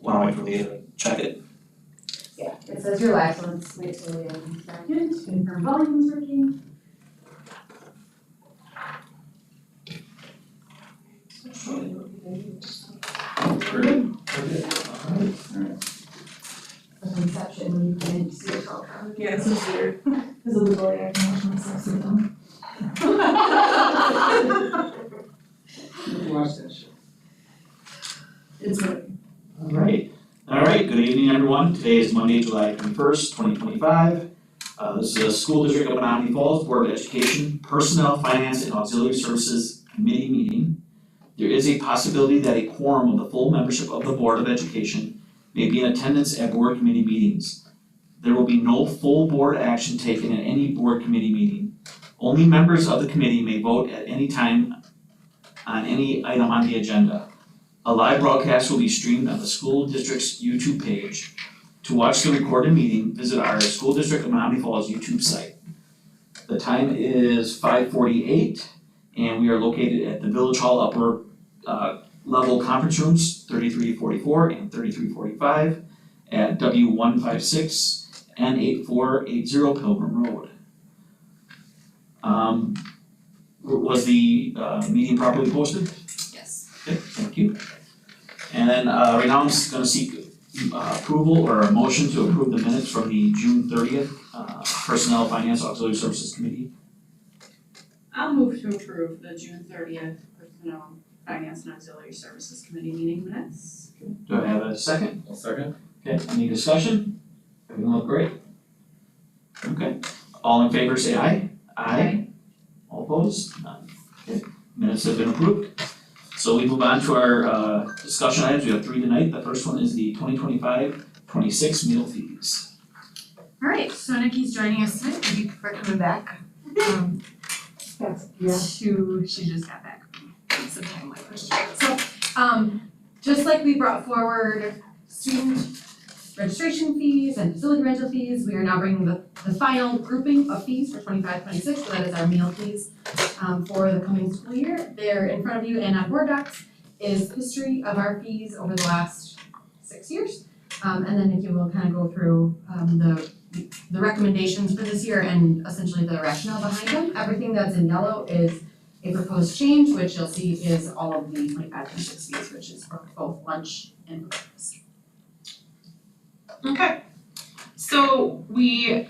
Wanna wait for me to check it? Yeah, it says you're live, so let's wait till we get back in to confirm volume is working. We're good. Alright. The inception when you come in, you see it all covered. Yeah, this is weird. Because of the bully, I can watch myself sit down. Watch that show. It's working. Alright, good evening, everyone. Today is Monday, July 21st, 2025. This is a School District of Menominee Falls Board of Education Personnel, Finance, and Auxiliary Services Committee meeting. There is a possibility that a quorum of the full membership of the Board of Education may be in attendance at board committee meetings. There will be no full board action taken at any board committee meeting. Only members of the committee may vote at any time on any item on the agenda. A live broadcast will be streamed on the school district's YouTube page. To watch the recorded meeting, visit our School District of Menominee Falls YouTube site. The time is 5:48, and we are located at the Village Hall upper level conference rooms, 3344 and 3345 at W156 and 8480 Pilgrim Road. Was the meeting properly posted? Yes. Okay, thank you. And then right now I'm just gonna seek approval or a motion to approve the minutes from the June 30th Personnel, Finance, Auxiliary Services Committee. I'll move to approve the June 30th Personnel, Finance and Auxiliary Services Committee meeting minutes. Do I have a second? I'll second. Okay, any discussion? Everything look great? Okay, all in favor say aye. Aye. All opposed? None. Okay, minutes have been approved. So we move on to our discussion items. We have 3 tonight. The first one is the 2025-26 meal fees. Alright, so Nikki's joining us tonight, thank you for coming back. She just got back from some time like this. So, just like we brought forward student registration fees and facility rental fees, we are now bringing the final grouping of fees for 25-26. So that is our meal fees, for the coming school year. There in front of you and on board docs is history of our fees over the last 6 years. And then Nikki will kind of go through, the recommendations for this year and essentially the rationale behind them. Everything that's in yellow is a proposed change, which you'll see is all of the 25-26 fees, which is for both lunch and breakfast. Okay, so we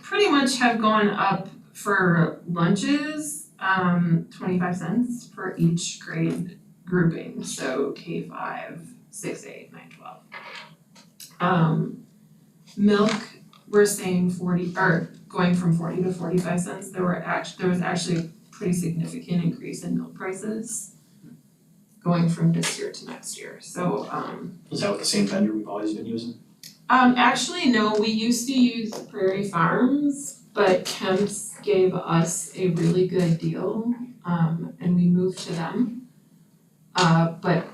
pretty much have gone up for lunches, 25 cents for each grade grouping, so K5, 6, 8, 9, 12. Milk, we're saying 40, or going from 40 to 45 cents. There was actually a pretty significant increase in milk prices going from this year to next year, so Is that with the same vendor we've always been using? actually, no, we used to use Prairie Farms, but Kemp's gave us a really good deal, and we moved to them. But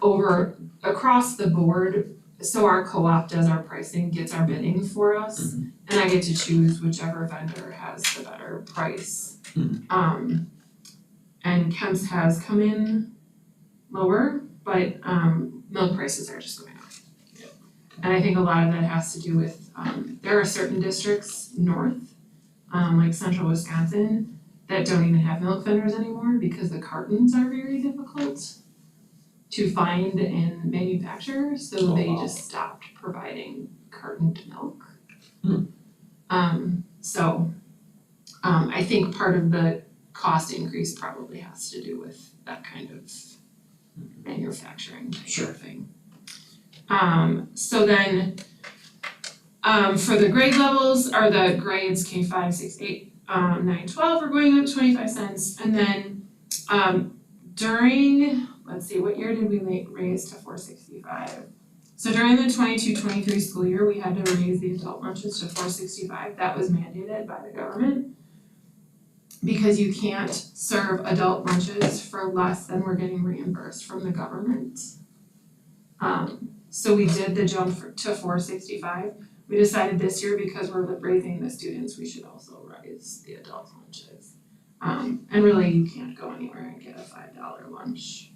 across the board, so our co-op does our pricing, gets our bidding for us, and I get to choose whichever vendor has the better price. And Kemp's has come in lower, but milk prices are just going up. And I think a lot of that has to do with, there are certain districts north, like central Wisconsin, that don't even have milk vendors anymore because the cartons are very difficult to find and manufacture, so they just stopped providing cartoned milk. I think part of the cost increase probably has to do with that kind of manufacturing type of thing. So then, for the grade levels, are the grades K5, 6, 8, 9, 12 are going up 25 cents, and then, during, let's see, what year did we raise to 465? So during the 22-23 school year, we had to raise the adult lunches to 465. That was mandated by the government. Because you can't serve adult lunches for less than we're getting reimbursed from the government. So we did the jump to 465. We decided this year because we're raising the students, we should also raise the adult lunches. And really you can't go anywhere and get a $5 lunch.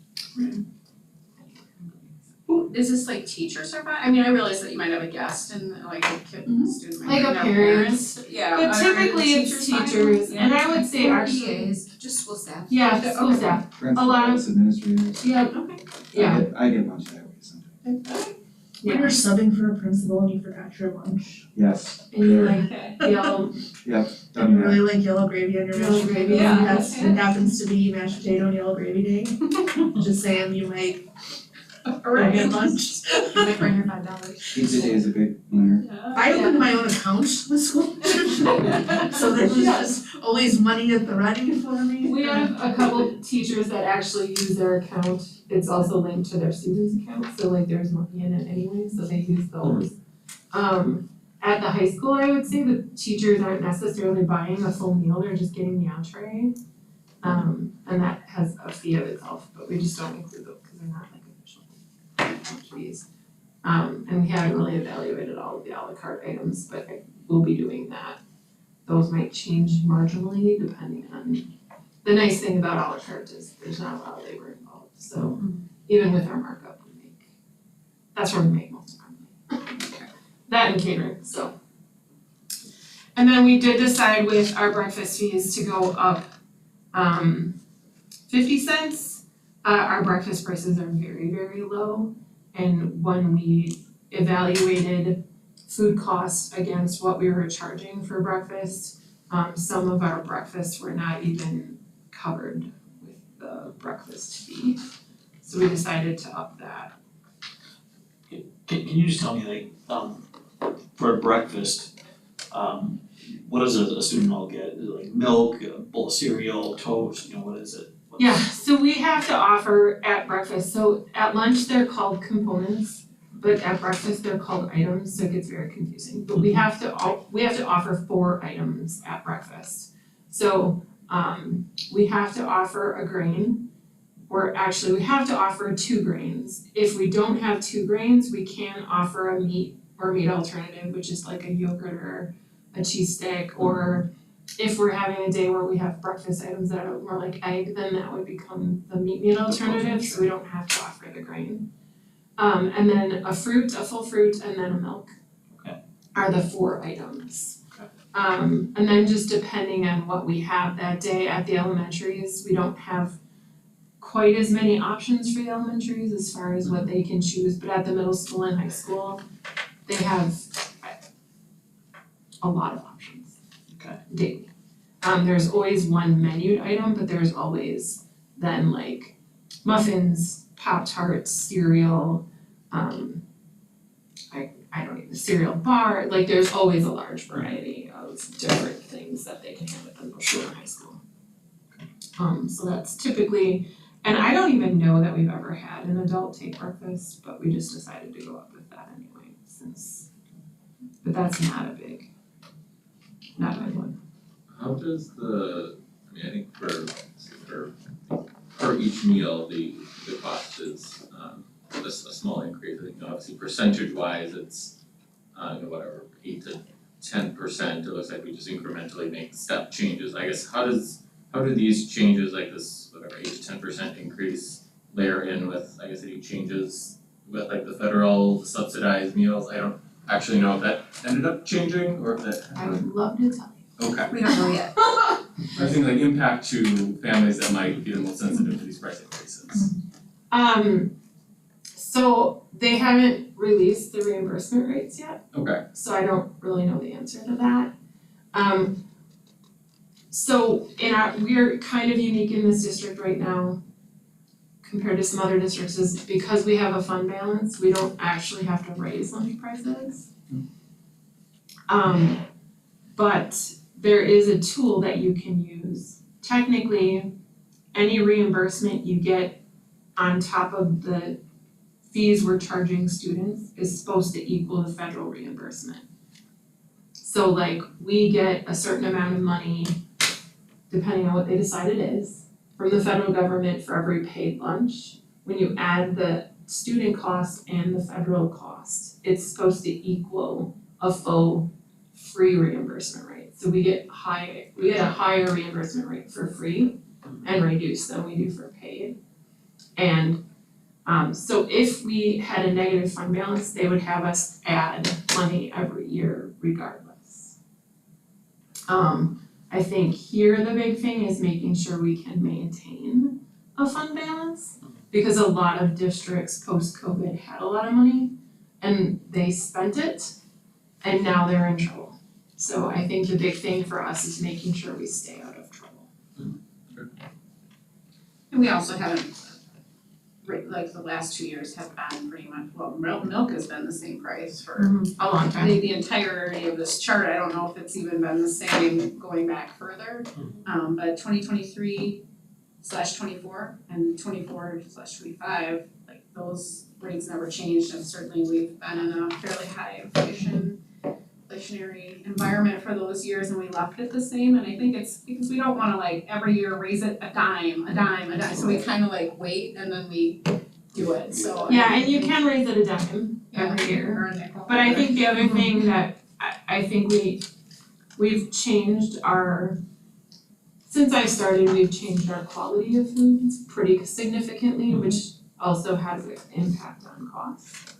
Who, is this like teachers or I mean, I realize that you might have a guest and like a kid, student might Like bring a their parent. parents. Yeah. But are typically it's fine? teachers, and I would say Or actually, PAs, just school staff. yeah, school Okay. staff, Principals, administrators. yeah, Okay. yeah. I get a bunch that way sometimes. When you're subbing for a principal and you forgot your lunch, Yes. And you like Okay. yell, and you Done that. really like yellow gravy on your Yellow mashed gravy, potatoes, yeah, and that's, okay. it happens to be mashed potato and yellow gravy day. Just saying, you might go get lunch. You might bring her $5. Pizza day is a big winner. Yeah. I opened my own account with school nutrition, so there was just always money at the ready for me. we have a couple teachers that actually use their account, it's also linked to their students' account, so like there's money in it anyway, so they use those. At the high school, I would say the teachers aren't necessarily buying a full meal, they're just getting the entree. And that has a fee of itself, but we just don't include those because they're not like official fees. And we haven't really evaluated all of the à la carte items, but we'll be doing that. Those might change marginally depending on, the nice thing about à la carte is there's not a lot of labor involved, so even with our markup, that's where we make most of our money. That and catering, so. And then we did decide with our breakfast fees to go up 50 cents. Our breakfast prices are very, very low. And when we evaluated food costs against what we were charging for breakfast, some of our breakfasts were not even covered with the breakfast fee. So we decided to up that. Can you just tell me for breakfast, what does a student all get? Is it like milk, a bowl of cereal, toast, what is it? Yeah, so we have to offer at breakfast, so at lunch they're called components, but at breakfast they're called items, so it gets very confusing. But we have to offer 4 items at breakfast. So we have to offer a grain, or actually we have to offer 2 grains. If we don't have 2 grains, we can offer a meat alternative, which is like a yogurt or a cheese stick, or if we're having a day where we have breakfast items that are more like egg, then that would become the meat alternative, so we don't have to offer the grain. And then a full fruit, and then a milk. Okay. Are the 4 items. Okay. And then just depending on what we have that day at the elementaries, we don't have quite as many options for the elementaries as far as what they can choose, but at the middle school and high school, they have a lot of options. Okay. Daily. There's always one menued item, but there's always then like muffins, Pop-Tarts, cereal, I don't even, cereal bar, like there's always a large variety of different things that they can have at the middle school and high school. So that's typically, and I don't even know that we've ever had an adult take breakfast, but we just decided to go up with that anyway, but that's not a big one. How does I think for each meal, the cost is a small increase, I think, obviously percentage wise, it's whatever, 8 to 10%, it looks like we just incrementally make step changes, I guess, how do these changes, like this, whatever, 8 to 10% increase layer in with, I guess, any changes with like the federal subsidized meals? I don't actually know if that ended up changing or if that. I would love to tell you. Okay. We don't know yet. I was thinking like impact to families that might be the most sensitive to these price increases. So they haven't released the reimbursement rates yet, Okay, so I don't really know the answer to that. So we're kind of unique in this district right now compared to some other districts is because we have a fund balance, we don't actually have to raise lunch prices. But there is a tool that you can use. Technically, any reimbursement you get on top of the fees we're charging students is supposed to equal the federal reimbursement. So like we get a certain amount of money, depending on what they decide it is, from the federal government for every paid lunch. When you add the student cost and the federal cost, it's supposed to equal a full free reimbursement rate. So we get a higher reimbursement rate for free and reduced than we do for paid. And So if we had a negative fund balance, they would have us add money every year regardless. I think here the big thing is making sure we can maintain a fund balance, because a lot of districts post-COVID had a lot of money and they spent it and now they're in trouble. So I think the big thing for us is making sure we stay out of trouble. And we also haven't, like the last 2 years have been pretty much, well, milk has been the same price for A long time. the entirety of this chart. I don't know if it's even been the same going back further. But 2023/24 and 24/25, like those rates never changed, and certainly we've been in a fairly high inflationary environment for those years, and we left it the same. And I think it's because we don't wanna like every year raise it a dime, so we kinda like wait and then we do it, so. Yeah, and you can raise it a dime every year. Or a nickel. But I think the other thing that I think we've changed since I started, we've changed our quality of foods pretty significantly, which also has an impact on costs.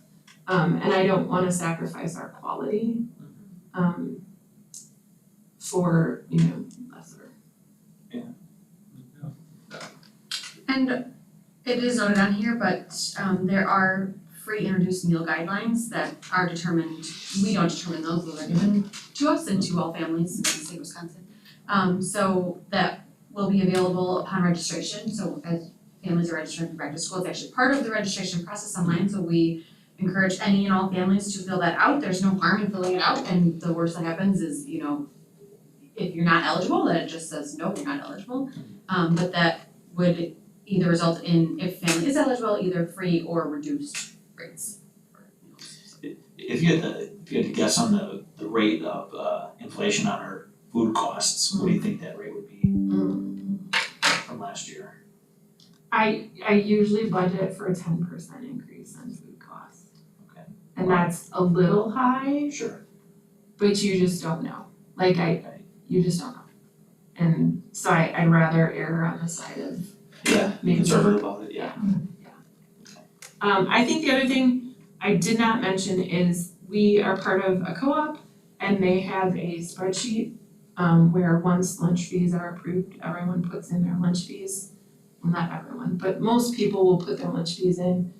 And I don't wanna sacrifice our quality, for, lesser. And it is noted on here, but there are free introduced meal guidelines that are determined, we don't determine those are given to us and to all families in the state of Wisconsin. So that will be available upon registration, so as families are registering for back to school, it's actually part of the registration process online, so we encourage any and all families to fill that out. There's no harm in filling it out, and the worst that happens is, if you're not eligible, then it just says, no, you're not eligible. But that would either result in, if family is eligible, either free or reduced rates for meals. If you had to guess on the rate of inflation on our food costs, what do you think that rate would be from last year? I usually budget for a 10% increase on food costs. Okay. And that's a little high, Sure. but you just don't know. You just don't know. And so I'd rather err on the side of Yeah, be maybe. conservative about it, yeah. I think the other thing I did not mention is we are part of a co-op and they have a spreadsheet where once lunch fees are approved, everyone puts in their lunch fees. Well, not everyone, but most people will put their lunch fees in.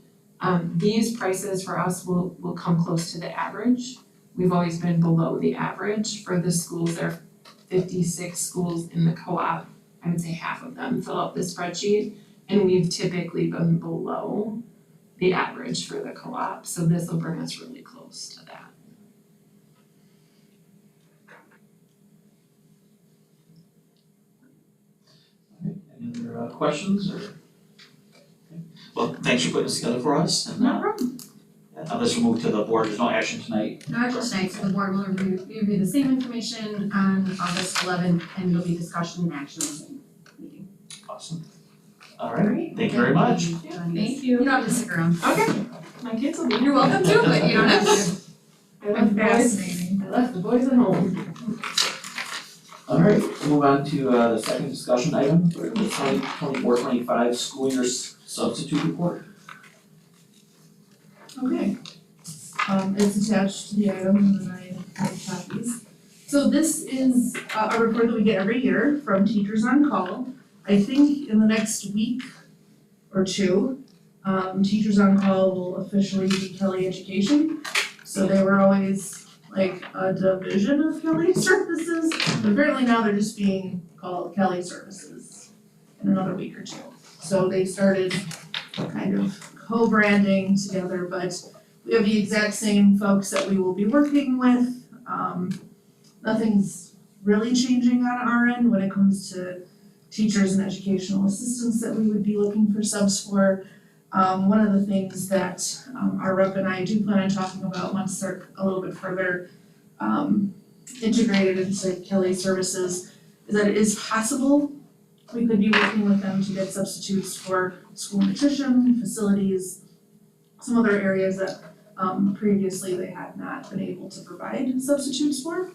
These prices for us will come close to the average. We've always been below the average for the schools. There are 56 schools in the co-op. I would say half of them fill out the spreadsheet, and we've typically been below the average for the co-op, so this will bring us really close to that. Any other questions or? Okay. Well, thanks for putting this together for us, and No problem. let's move to the board, there's no action tonight. No action tonight, so the board will review the same information on August 11th, and it'll be discussion and action in the same meeting. Awesome. All right, thank you very much. Thank You you. don't have to stick around. Okay, my kids will be. You're welcome to, but you don't have to. I left the boys, I left the boys at home. All right, we'll move on to the second discussion item for the 2024-25 school year substitute report. Okay. It's attached to the item and then I have copies. So this is a report that we get every year from Teachers on Call. I think in the next week or two, Teachers on Call will officially be Kelly Education. So they were always like a division of Kelly Services, but apparently now they're just being called Kelly Services in another week or two. So they started kind of co-branding together, but we have the exact same folks that we will be working with. Nothing's really changing on our end when it comes to teachers and educational assistants that we would be looking for subs for. One of the things that our rep and I do plan on talking about once they're a little bit further integrated into Kelly Services is that it is possible we could be working with them to get substitutes for school nutrition, facilities, some other areas that previously they had not been able to provide substitutes for.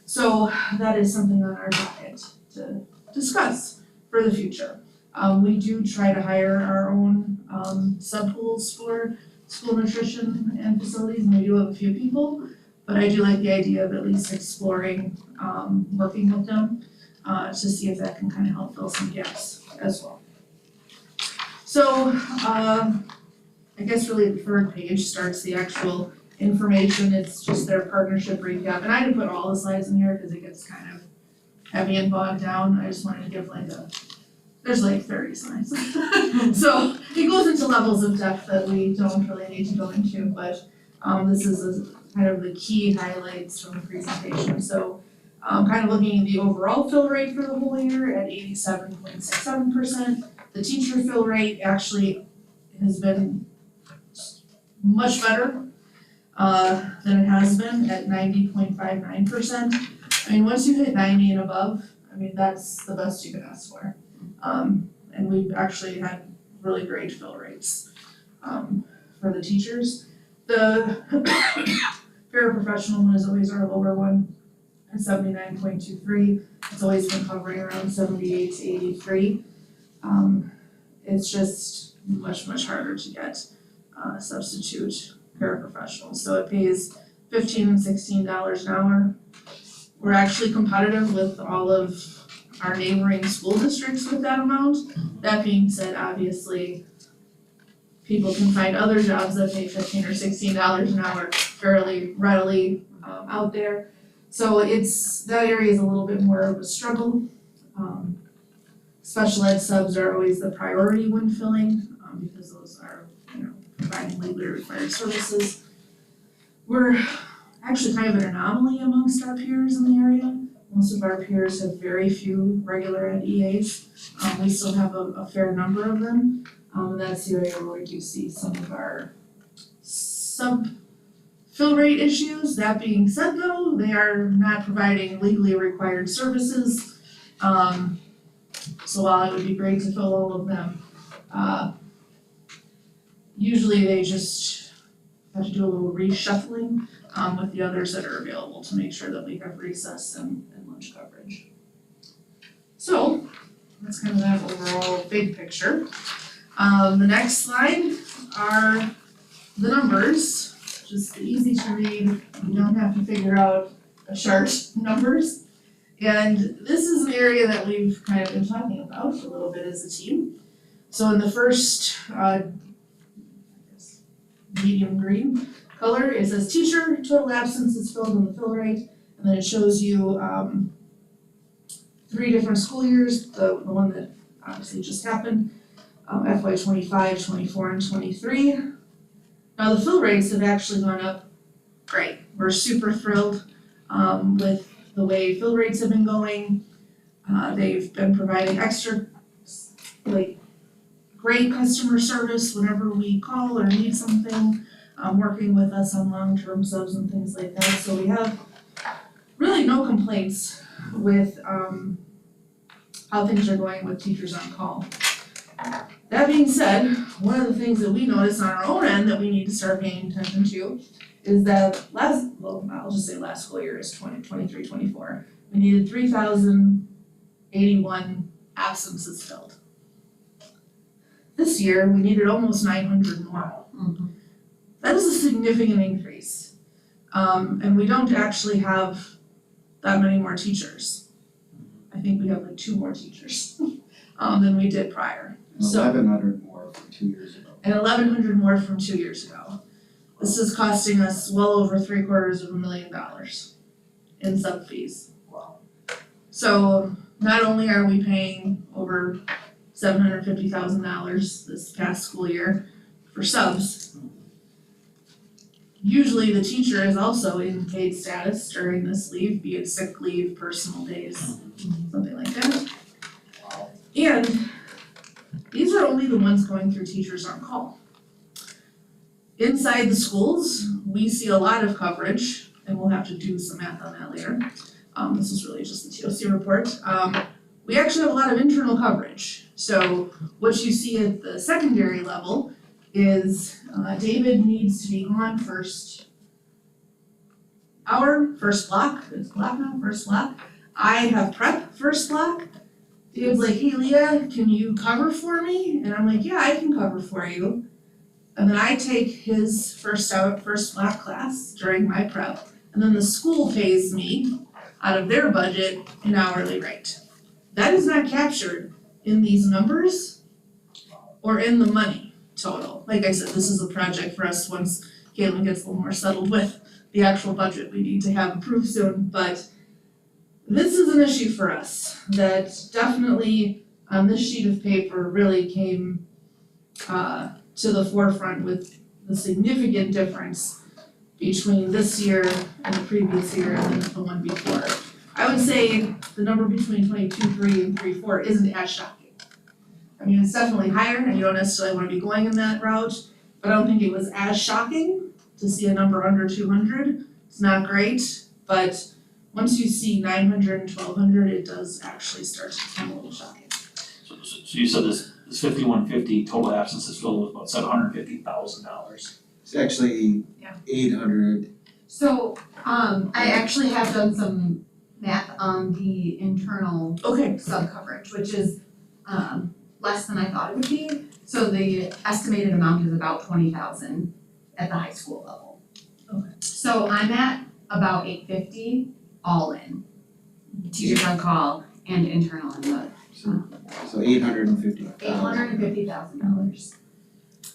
So that is something on our docket to discuss for the future. We do try to hire our own sub pools for school nutrition and facilities, and we do have a few people. But I do like the idea of at least exploring, working with them, to see if that can kind of help fill some gaps as well. So, I guess really the third page starts the actual information, it's just their partnership recap, and I didn't put all the slides in here because it gets kind of heavy and bogged down, I just wanted to give there's like 30 slides. So it goes into levels of depth that we don't really need to go into, but this is kind of the key highlights from the presentation. So kind of looking at the overall fill rate for the whole year at 87.67%. The teacher fill rate actually has been much better than it has been at 90.59%. I mean, once you hit 90 and above, I mean, that's the best you can ask for. And we've actually had really great fill rates for the teachers. The paraprofessional one is always our lower one at 79.23. It's always been hovering around 78 to 83. It's just much harder to get substitute paraprofessionals. So it pays $15 and $16 an hour. We're actually competitive with all of our neighboring school districts with that amount. That being said, obviously, people can find other jobs that pay $15 or $16 an hour fairly readily out there. So that area is a little bit more of a struggle. Special ed subs are always the priority when filling, because those are, providing legally required services. We're actually kind of an anomaly amongst our peers in the area. Most of our peers have very few regular ed EAs. We still have a fair number of them. And that's the area where we do see some of our fill rate issues. That being said though, they are not providing legally required services. So while it would be great to fill all of them, usually they just have to do a little reshuffling with the others that are available to make sure that we have recess and lunch coverage. So that's kind of that overall big picture. The next slide are the numbers, just easy to read, you don't have to figure out a chart, numbers. And this is an area that we've kind of been talking about a little bit as a team. So in the first, medium green color, it says teacher, total absences filled in the fill rate, and then it shows you 3 different school years, the one that obviously just happened, FY 25, 24, and 23. Now the fill rates have actually gone up great. We're super thrilled with the way fill rates have been going. They've been providing extra, great customer service whenever we call or need something, working with us on long-term subs and things like that. So we have really no complaints with how things are going with teachers on call. That being said, one of the things that we noticed on our own end that we need to start paying attention to is that I'll just say last school year is 2023-24. We needed 3,081 absences filled. This year, we needed almost 900 more. That is a significant increase. And we don't actually have that many more teachers. I think we have like 2 more teachers than we did prior. So 1,100 more from 2 years ago. And 1,100 more from 2 years ago. This is costing us well over $750,000 in sub fees. Wow. So not only are we paying over $750,000 this past school year for subs, usually the teacher is also in paid status during this leave, be it sick leave, personal days, something like that. And these are only the ones going through teachers on call. Inside the schools, we see a lot of coverage, and we'll have to do some math on that later. This is really just the TOC report. We actually have a lot of internal coverage. So what you see at the secondary level is David needs to be on first hour, first block, it's block now, first block. I have prep first block. David's like, hey Leah, can you cover for me? And I'm like, yeah, I can cover for you. And then I take his first block class during my prep, and then the school pays me out of their budget an hourly rate. That is not captured in these numbers or in the money total. Like I said, this is a project for us once Caitlin gets a little more settled with the actual budget we need to have approved soon, but this is an issue for us that definitely on this sheet of paper really came to the forefront with the significant difference between this year and the previous year and the one before. I would say the number between 22.3 and 3.4 isn't as shocking. I mean, it's definitely higher and you don't necessarily wanna be going in that route, but I don't think it was as shocking to see a number under 200. It's not great, but once you see 900 and 1200, it does actually start to become a little shocking. So you said this 5150 total absences filled with about $750,000. It's actually Yeah. 800. So, I actually have done some math on the internal Okay, sub coverage, which is, less than I thought it would be. So the estimated amount is about 20,000 at the high school level. Okay. So I'm at about 850 all in, teachers on call and internal and the So 850,000. $850,000.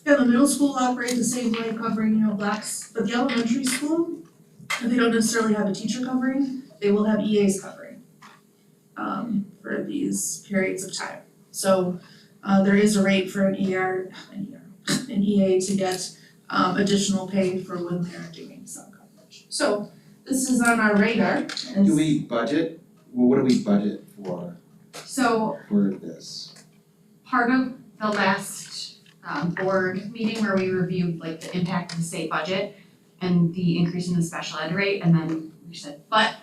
yeah, the middle school operates the same way, covering, blocks, but the elementary school, if they don't necessarily have a teacher covering, they will have EAs covering for these periods of time. So there is a rate for an EA to get additional pay for when they're doing sub coverage. So this is on our radar. Do we budget? Well, what do we budget for So this? part of the last board meeting where we reviewed like the impact of the state budget and the increase in the special ed rate, and then we said, but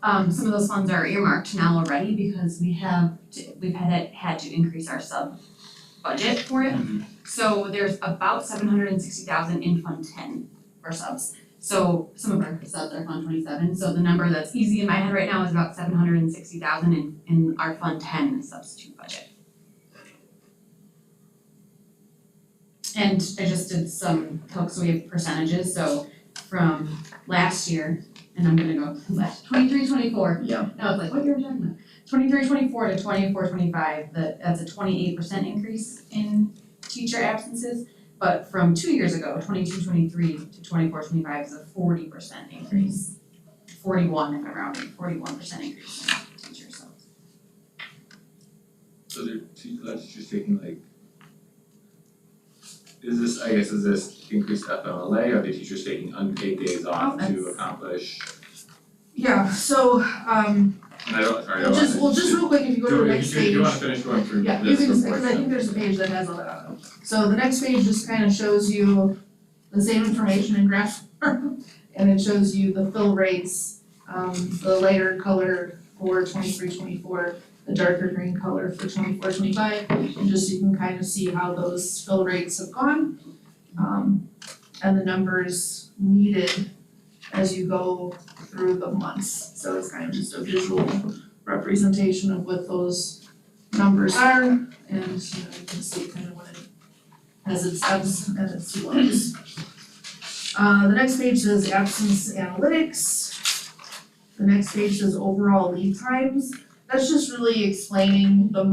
some of those funds are earmarked now already because we've had to increase our sub budget for it. So there's about 760,000 in Fund 10 for subs. So some of our subs are Fund 27, so the number that's easy in my head right now is about 760,000 in our Fund 10 substitute budget. And I just did some calcs, so we have percentages, so from last year, and I'm gonna go last, 23-24. Yeah. Now it's like, what year are we talking about? 23-24 to 24-25, that's a 28% increase in teacher absences. But from 2 years ago, 22-23 to 24-25 is a 40% increase. 41 if I'm rounding, 41% increase in teacher subs. So that's just taking like, is this increased FMLA, are the teachers taking unpaid days off to that's- accomplish? Yeah, so And I don't, sorry, I don't wanna. well, just real quick, if you go to the next Do you page. wanna finish going through Yeah, you this can just, report? because I think there's a page that has all that on it. So the next page just kind of shows you the same information in graph form, and it shows you the fill rates, the lighter color for 23-24, the darker green color for 24-25, and just so you can kind of see how those fill rates have gone, and the numbers needed as you go through the months. So it's kind of just a visual representation of what those numbers are, and you can see kind of what it has its ebbs and its flows. The next page says absence analytics. The next page says overall lead times. That's just really explaining the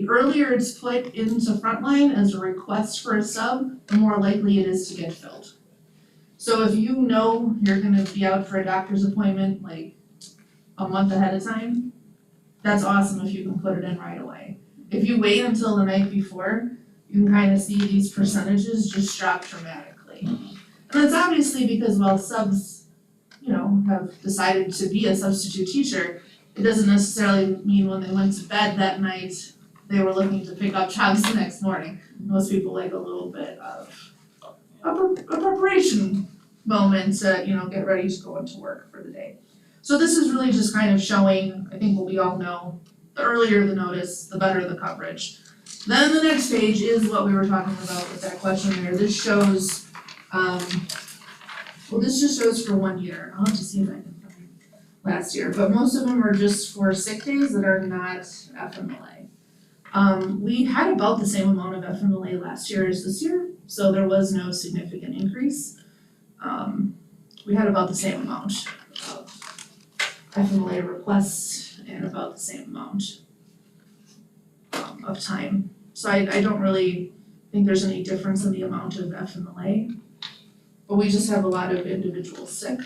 earlier it's put into Frontline as a request for a sub, the more likely it is to get filled. So if you know you're gonna be out for a doctor's appointment like a month ahead of time, that's awesome if you can put it in right away. If you wait until the night before, you can kind of see these percentages just drop dramatically. And that's obviously because while subs, have decided to be a substitute teacher, it doesn't necessarily mean when they went to bed that night, they were looking to pick up jobs the next morning. Most people like a little bit of a preparation moment to, get ready to go into work for the day. So this is really just kind of showing, I think what we all know, the earlier the notice, the better the coverage. Then the next page is what we were talking about with that questionnaire. This shows, this just shows for 1 year. I'll have to see if I can find last year, but most of them are just for sick days that are not FMLA. We had about the same amount of FMLA last year as this year, so there was no significant increase. We had about the same amount of FMLA requests and about the same amount of time. So I don't really think there's any difference in the amount of FMLA, but we just have a lot of individuals sick.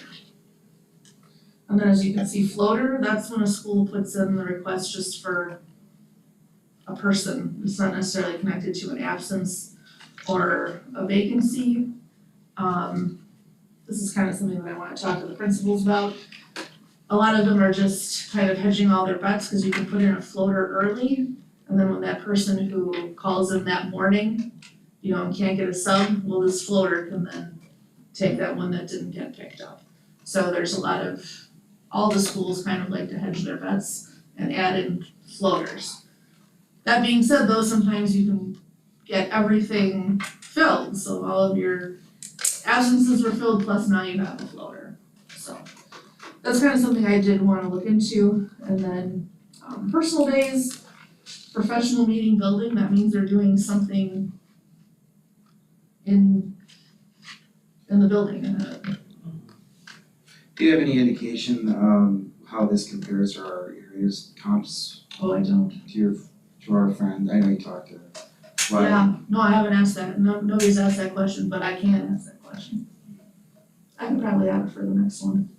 And then as you can see, floater, that's when a school puts in the request just for a person. It's not necessarily connected to an absence or a vacancy. This is kind of something that I wanna talk to the principals about. A lot of them are just kind of hedging all their bets, cause you can put in a floater early, and then when that person who calls in that morning, and can't get a sub, well, this floater can then take that one that didn't get picked up. So there's a lot of, all the schools kind of like to hedge their bets and add in floaters. That being said, though, sometimes you can get everything filled, so all of your absences were filled, plus now you have a floater. So that's kind of something I did wanna look into. And then personal days, professional meeting building, that means they're doing something in the building. Do you have any indication how this compares to our areas comps Oh, I don't. to our friend? I know you talked to Wyatt. Yeah, no, I haven't asked that, nobody's asked that question, but I can ask that question. I can probably add it for the next one.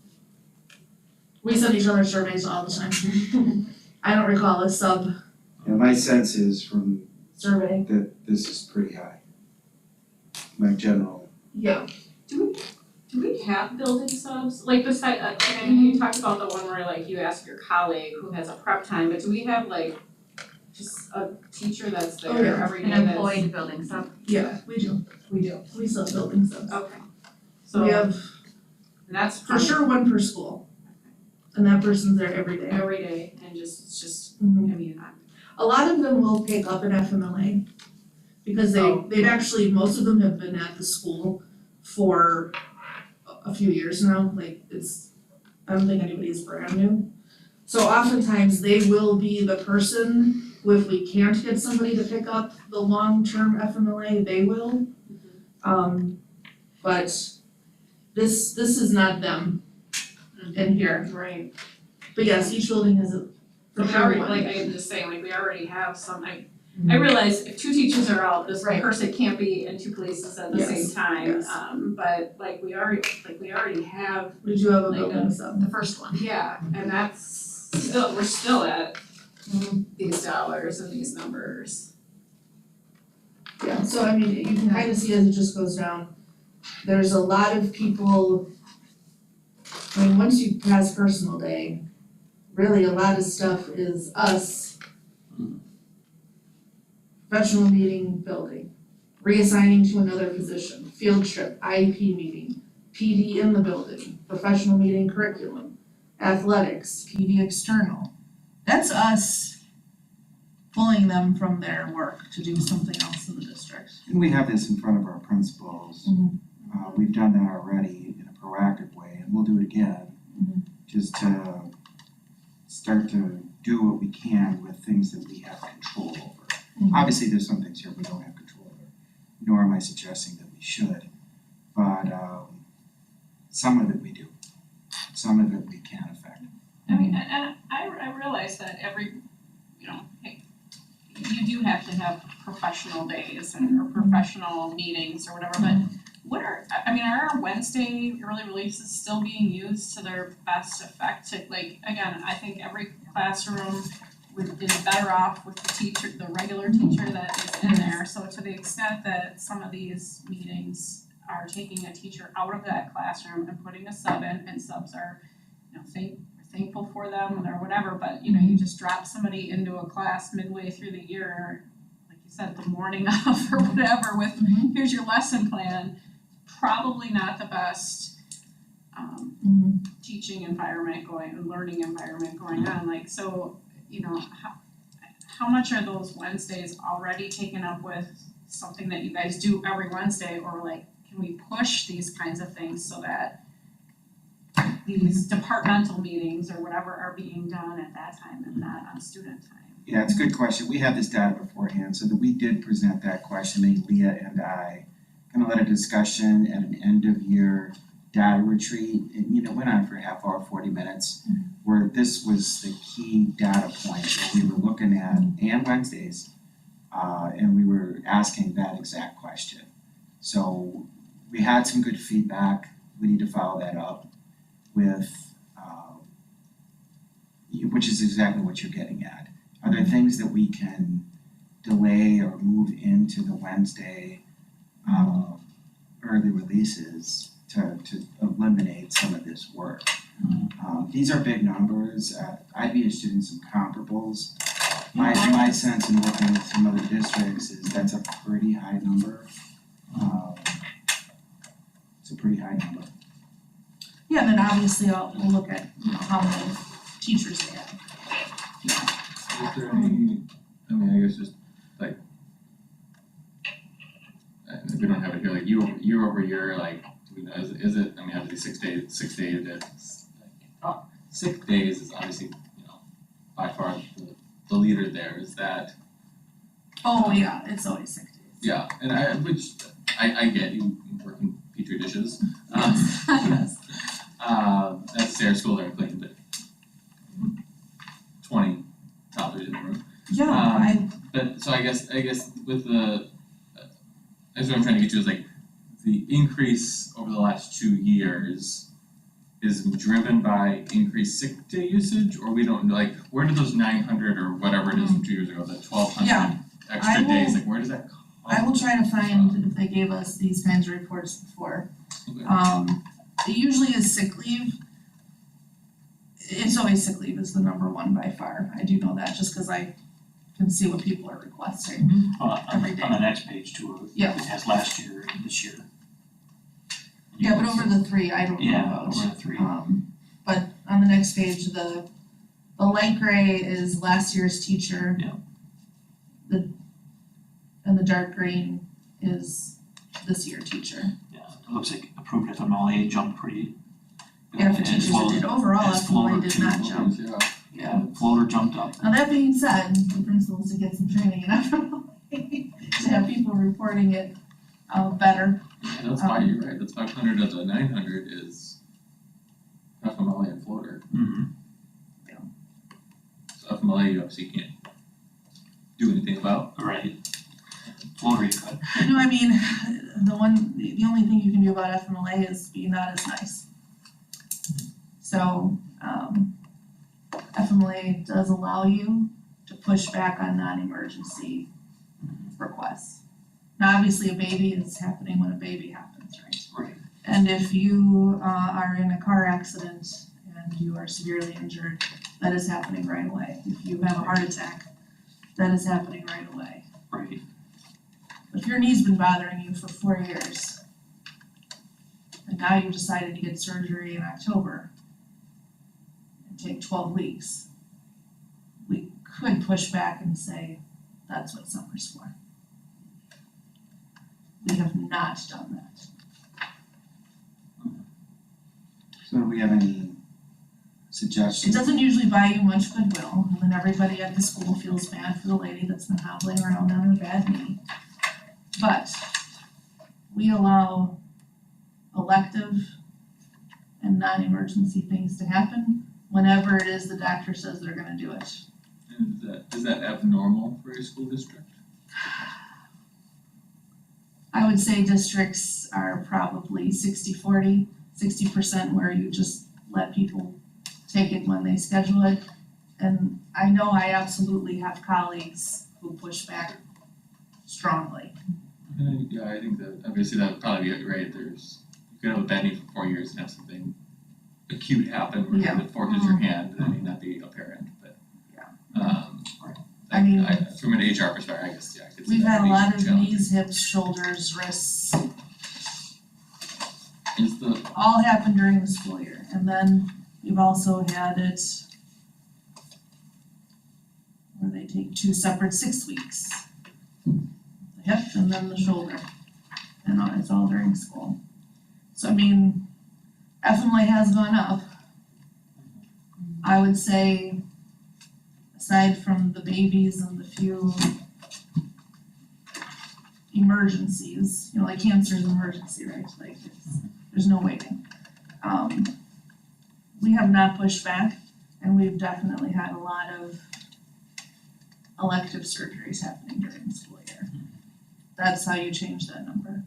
We send each other surveys all the time. I don't recall a sub Yeah, my sense is from survey. that this is pretty high. My general. Yeah. Do we have building subs? Like beside, I mean, you talked about the one where like you ask your colleague who has a prep time, but do we have like just a teacher that's Oh, there yeah. every day An that's? employed building sub. Yeah, we do. We still have building subs. Okay. So We have that's for sure one per school. And that person's there every day. every day and it's just, Mhm. I mean, A lot of them will pick up an FMLA because Oh. they've actually, most of them have been at the school for a few years now, like I don't think anybody's brand new. So oftentimes they will be the person who, if we can't get somebody to pick up the long-term FMLA, they will. But this is not them in here, right. but yes, each building has a, So for we sure already, one. like I'm just saying, like we already have some, I realize if two teachers are out, this Right. person can't be in two places at the Yes, same time. yes. But like we already have, We do have a like building sub. The first one. yeah, and that's still, we're still at Mhm. these dollars and these numbers. Yeah, so I mean, you can kind of see as it just goes down, there's a lot of people, I mean, once you pass personal day, really a lot of stuff is us. Professional meeting building, reassigning to another position, field trip, IEP meeting, PD in the building, professional meeting curriculum, athletics, PD external. That's us pulling them from their work to do something else in the district. And we have this in front of our principals. Mhm. We've done that already in a proactive way, and we'll do it again. Mhm. Just to start to do what we can with things that we have control over. Mhm. Obviously, there's some things here we don't have control over, nor am I suggesting that we should. But some of it we do, some of it we can affect. I mean, and I realize that you do have to have professional days or professional meetings or whatever, but are our Wednesday early releases still being used to their best effect? To, like, again, I think every classroom is better off with the teacher, the regular teacher that is in there. So to the extent that some of these meetings are taking a teacher out of that classroom and putting a sub in, and subs are, thankful for them or whatever, but you just drop somebody into a class midway through the year, like you said, the morning of or whatever, with here's your lesson plan, probably not the best teaching environment learning environment going on, like, so, how much are those Wednesdays already taken up with something that you guys do every Wednesday, or like, can we push these kinds of things so that these departmental meetings or whatever are being done at that time and not on student time? Yeah, it's a good question. We had this data beforehand, so that we did present that question, I mean, Leah and I kind of led a discussion at an end of year data retreat, and went on for a half hour, 40 minutes, where this was the key data point that we were looking at, and Wednesdays, and we were asking that exact question. So we had some good feedback. We need to follow that up with, which is exactly what you're getting at. Are there things that we can delay or move into the Wednesday early releases to eliminate some of this work? These are big numbers. I'd be interested in some comparables. My sense in working with some other districts is that's a pretty high number. It's a pretty high number. Yeah, and then obviously we'll look at, how many teachers they have. Is there any, I mean, I guess just like, we don't have it here, like year over year, like, do we know, is it, I mean, obviously 6 days, that's, like, 6 days is obviously, by far the leader there, is that, Oh, yeah, it's always 6 days. yeah, and I get you work in petri dishes. Yes. At Sarah School there in Clinton, but 20 toddlers in the room. Yeah, But so I guess with the, that's what I'm trying to get to is like the increase over the last 2 years is driven by increased sick day usage, or we don't know, like where did those 900 or whatever it is from 2 years ago, the 1,200 Yeah, extra days, like where does that come from? I will try to find if they gave us these kinds of reports before. Okay. It usually is sick leave. It's always sick leave is the number one by far. I do know that just because I can see what people are requesting. Every day. On the next page too, Yeah. it has last year and this year. Yeah, but over the three, I don't know Yeah, about. over the three. But on the next page, the light gray is last year's teacher. Yeah. And the dark green is this year teacher. Yeah, it looks like approved FMLA jumped pretty. Yeah, for and teachers as well that did overall, as floater FMLA did too. not jump. Yeah. Yeah. Floater jumped up. Now that being said, the principals to get some training in FMLA to have people reporting it better. Yeah, that's why you're right, that's 500 of the 900 is FMLA and floater. Mm-hmm. So FMLA you obviously can't do anything about. Right. Floater you could. No, I mean, the only thing you can do about FMLA is be not as nice. So, FMLA does allow you to push back on non-emergency requests. Now, obviously, a baby is happening when a baby happens, right? Right. And if you are in a car accident and you are severely injured, that is happening right away. If you have a heart attack, that is happening right away. Right. If your knee's been bothering you for 4 years, and now you decided to get surgery in October, and take 12 weeks, we could push back and say, that's what summer's for. We have not done that. So do we have any It suggestions? doesn't usually buy you much goodwill, and then everybody at the school feels bad for the lady that's been hobbling around on her bad knee. But we allow elective and non-emergency things to happen whenever it is the doctor says they're gonna do it. And is that abnormal for your school district? I would say districts are probably 60-40, 60% where you just let people take it when they schedule it. And I know I absolutely have colleagues who push back strongly. Yeah, I think that obviously that would probably be right, you could have a bad knee for 4 years and have something acute happen where Yeah. it forces your hand, that may not be apparent, but I mean, from an HR perspective, I guess, yeah, I could see We've that had a being lot of challenging. knees, hips, shoulders, wrists, Is the, all happened during the school year. And then you've also had it where they take 2 separate 6 weeks. The hip and then the shoulder, and it's all during school. So I mean, FMLA has gone up, I would say, aside from the babies and the few emergencies, you know, like cancer is an emergency, right? Like there's no waiting. We have not pushed back, and we've definitely had a lot of elective surgeries happening during the school year. That's how you change that number.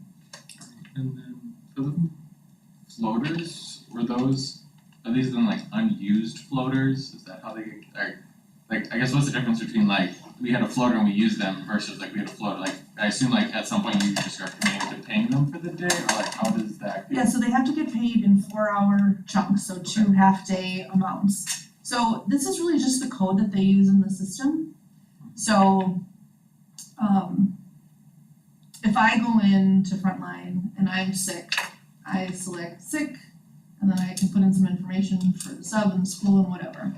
And then for the floaters, are these then like unused floaters? Is that how they are? Like, I guess what's the difference between like, we had a floater and we used them versus like we had a floater, like, I assume like at some point you just are committing to paying them for the day, or like how does that? Yeah, so they have to get paid in 4-hour chunks, so 2 half-day amounts. So this is really just the code that they use in the system. So, if I go into Frontline and I'm sick, I select sick, and then I can put in some information for the sub and the school and whatever.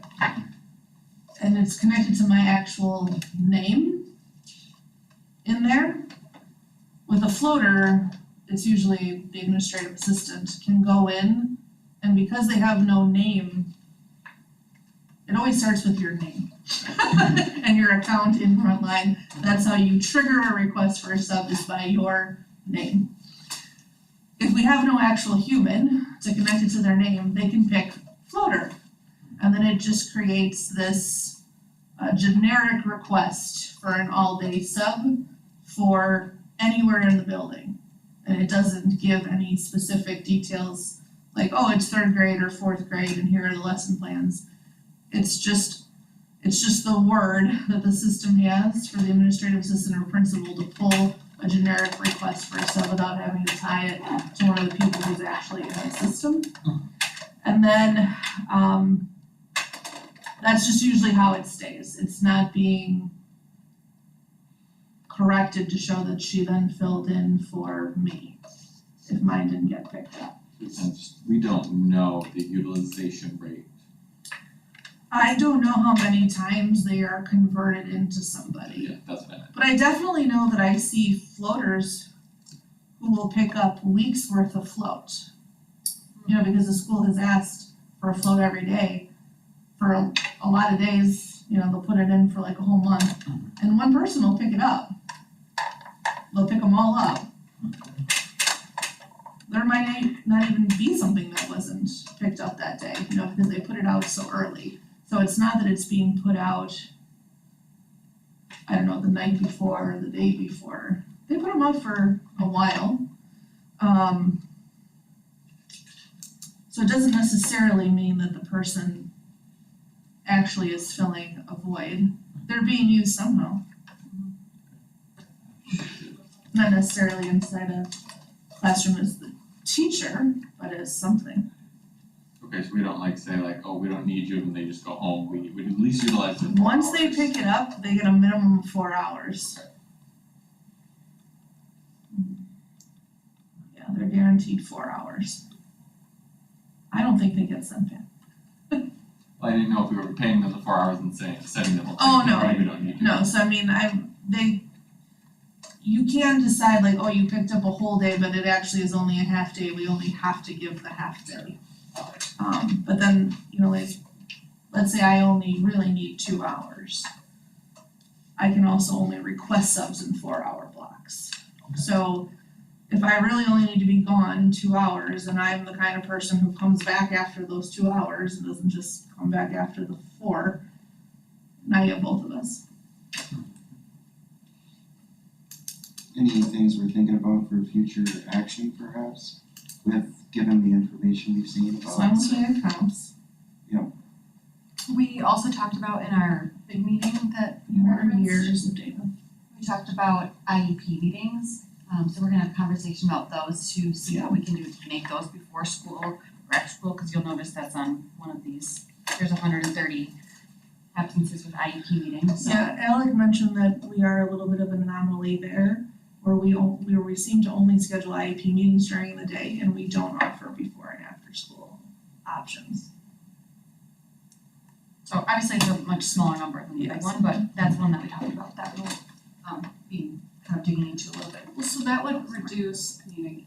And it's connected to my actual name in there. With a floater, it's usually the administrative assistant can go in, and because they have no name, it always starts with your name and your account in Frontline. That's how you trigger a request for a sub, is by your name. If we have no actual human to connect it to their name, they can pick floater. And then it just creates this generic request for an all-day sub for anywhere in the building. And it doesn't give any specific details like, oh, it's 3rd grade or 4th grade and here are the lesson plans. It's just the word that the system has for the administrative assistant or principal to pull a generic request for a sub without having to tie it to one of the people who's actually in the system. And then, that's just usually how it stays. It's not being corrected to show that she then filled in for me if mine didn't get picked up. We don't know the utilization rate. I don't know how many times they are converted into somebody. Yeah, that's what I meant. But I definitely know that I see floaters who will pick up weeks worth of float. You know, because the school has asked for a float every day for a lot of days, you know, they'll put it in for like a whole month. And one person will pick it up. They'll pick them all up. There might not even be something that wasn't picked up that day, you know, because they put it out so early. So it's not that it's being put out, I don't know, the night before or the day before. They put them out for a while. So it doesn't necessarily mean that the person actually is filling a void. They're being used somehow. Not necessarily inside a classroom as the teacher, but as something. Okay, so we don't like say like, oh, we don't need you, and they just go home, we at least utilize it 4 Once they hours. pick it up, they get a minimum of 4 hours. Yeah, they're guaranteed 4 hours. I don't think they get sent back. Well, I didn't know if we were paying them the 4 hours and setting them up. Oh, no. Right, we don't need you. No, so I mean, you can decide like, oh, you picked up a whole day, but it actually is only a half day, we only have to give the half day. But then, you know, like, let's say I only really need 2 hours. I can also only request subs in 4-hour blocks. So if I really only need to be gone 2 hours and I'm the kind of person who comes back after those 2 hours and doesn't just come back after the 4, now you have both of us. Any things we're thinking about for future action perhaps, given the information we've seen about? So I'm looking at accounts. We also talked about in our big meeting that you More referenced, years of data. we talked about IEP meetings. So we're gonna have a conversation about those to see what we can do to make those before school or after school, cause you'll notice that's on one of these. There's 130 absences with IEP meetings, so. Yeah, Alec mentioned that we are a little bit of an anomaly there, where we seem to only schedule IEP meetings during the day and we don't offer before and after school options. So obviously it's a much smaller number than the big Yes. one, but that's one that we talked about that we'll be kind of digging into a little bit. Well, so that would reduce, I mean,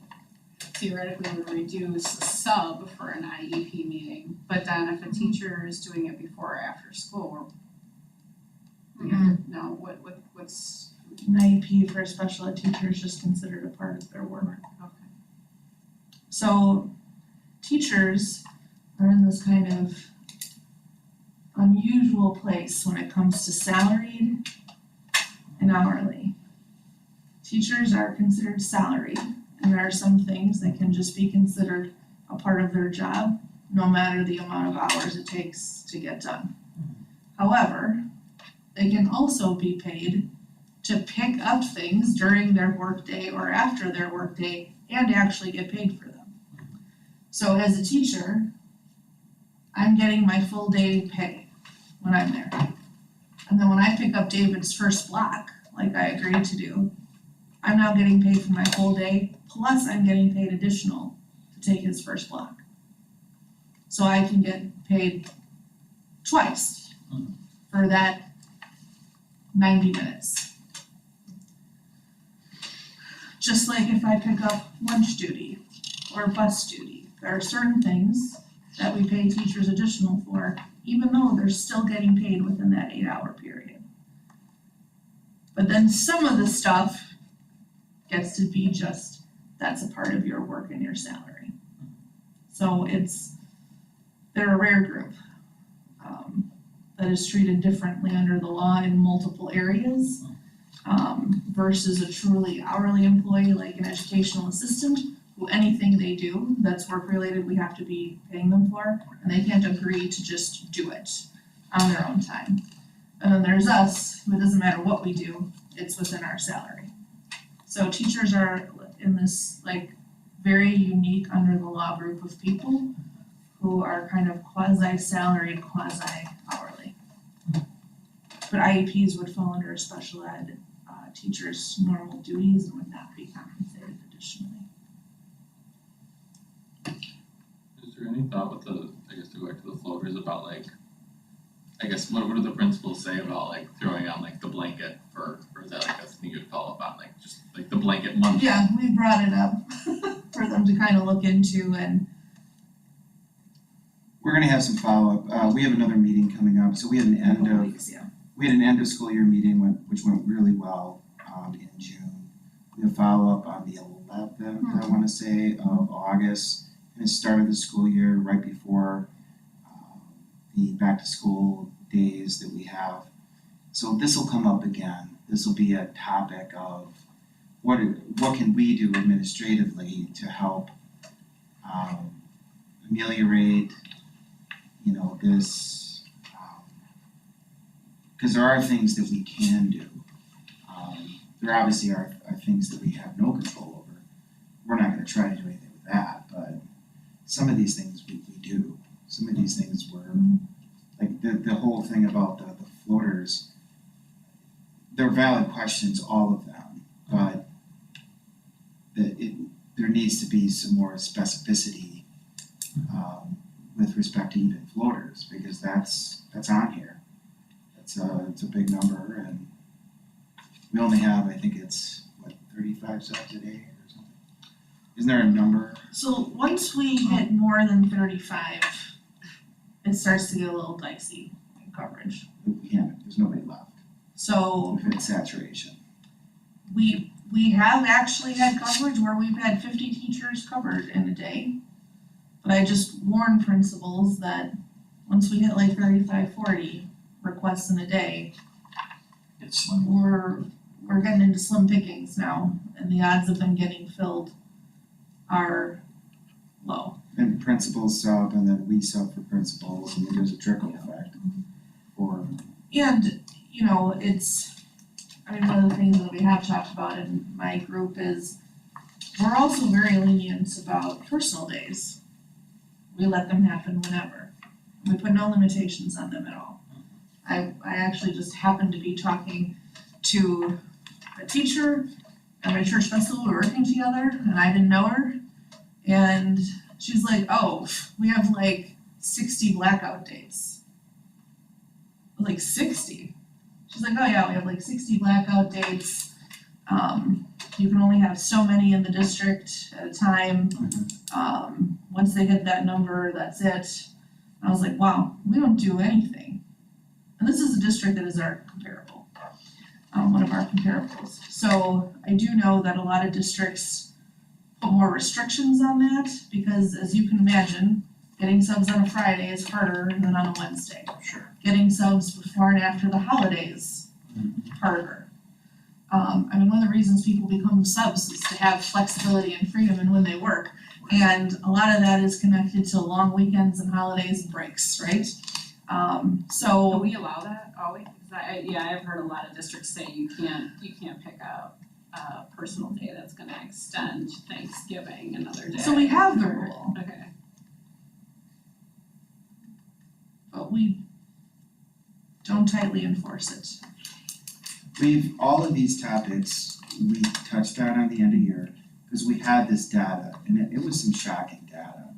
theoretically would reduce the sub for an IEP meeting, but then if a teacher is doing it before or after school, we have to know what's, An IEP for a special ed teacher is just considered a part of their work. okay. So teachers are in this kind of unusual place when it comes to salaried and hourly. Teachers are considered salaried, and there are some things that can just be considered a part of their job, no matter the amount of hours it takes to get done. However, they can also be paid to pick up things during their workday or after their workday and actually get paid for them. So as a teacher, I'm getting my full day pay when I'm there. And then when I pick up David's first block, like I agreed to do, I'm now getting paid for my whole day, plus I'm getting paid additional to take his first block. So I can get paid twice for that 90 minutes. Just like if I pick up lunch duty or bus duty, there are certain things that we pay teachers additional for, even though they're still getting paid within that 8-hour period. But then some of the stuff gets to be just, that's a part of your work and your salary. So they're a rare group that is treated differently under the law in multiple areas versus a truly hourly employee like an educational assistant, who anything they do that's work related, we have to be paying them for, and they can't agree to just do it on their own time. And then there's us, who it doesn't matter what we do, it's within our salary. So teachers are in this like very unique under the law group of people who are kind of quasi-salaried, quasi-hourly. But IEPs would fall under a special ed teacher's normal duties and would not be compensated additionally. Is there any thought with I guess to go back to the floaters about like, I guess what do the principals say about like throwing on like the blanket or is that like a thing you'd follow up on, like just like the blanket month? Yeah, we brought it up for them to kind of look into, and We're gonna have some follow-up, we have another meeting coming up, so we had an end of, weeks, yeah. we had an end of school year meeting which went really well, in June. We have follow-up on the 11th, I wanna say, of August, and it started the school year right before, the back-to-school days that we have. So this will come up again, this will be a topic of what can we do administratively to help, ameliorate, this, cause there are things that we can do. There obviously are things that we have no control over. We're not gonna try to do anything with that, but some of these things we do. Some of these things were, like the whole thing about the floaters, they're valid questions, all of them, but there needs to be some more specificity, with respect to even floaters, because that's on here. It's a big number, and we only have, I think it's, 35 subs a day or something? Isn't there a number? So once we hit more than 35, it starts to get a little dicey in coverage. We can't, there's nobody left, So we've hit saturation. we have actually had coverage where we've had 50 teachers covered in a day. But I just warn principals that once we hit like 35, 40 requests in a day, we're getting into slim pickings now, and the odds of them getting filled are low. And principals sub, and then we sub for principals, and there's a trickle effect for, And, one of the things that we have talked about in my group is we're also very lenient about personal days. We let them happen whenever. We put no limitations on them at all. I actually just happened to be talking to a teacher at my church festival, we were working together, and I didn't know her. And she's like, oh, we have like 60 blackout dates. I was like, 60? She's like, oh yeah, we have like 60 blackout dates. you can only have so many in the district at a time. Once they hit that number, that's it. And I was like, wow, we don't do anything. And this is a district that is our comparable, one of our comparables. So I do know that a lot of districts put more restrictions on that because as you can imagine, getting subs on a Friday is harder than on a Wednesday. Sure. Getting subs before and after the holidays, harder. I mean, one of the reasons people become subs is to have flexibility and freedom in when they work. And a lot of that is connected to long weekends and holidays and breaks, right? Do So, we allow that always? 'Cause I've heard a lot of districts say you can't pick out a personal day that's gonna extend Thanksgiving another day. so we have the or- rule, Okay. but we don't tightly enforce it. All of these topics, we touched on the end of year, because we had this data, and it was some shocking data.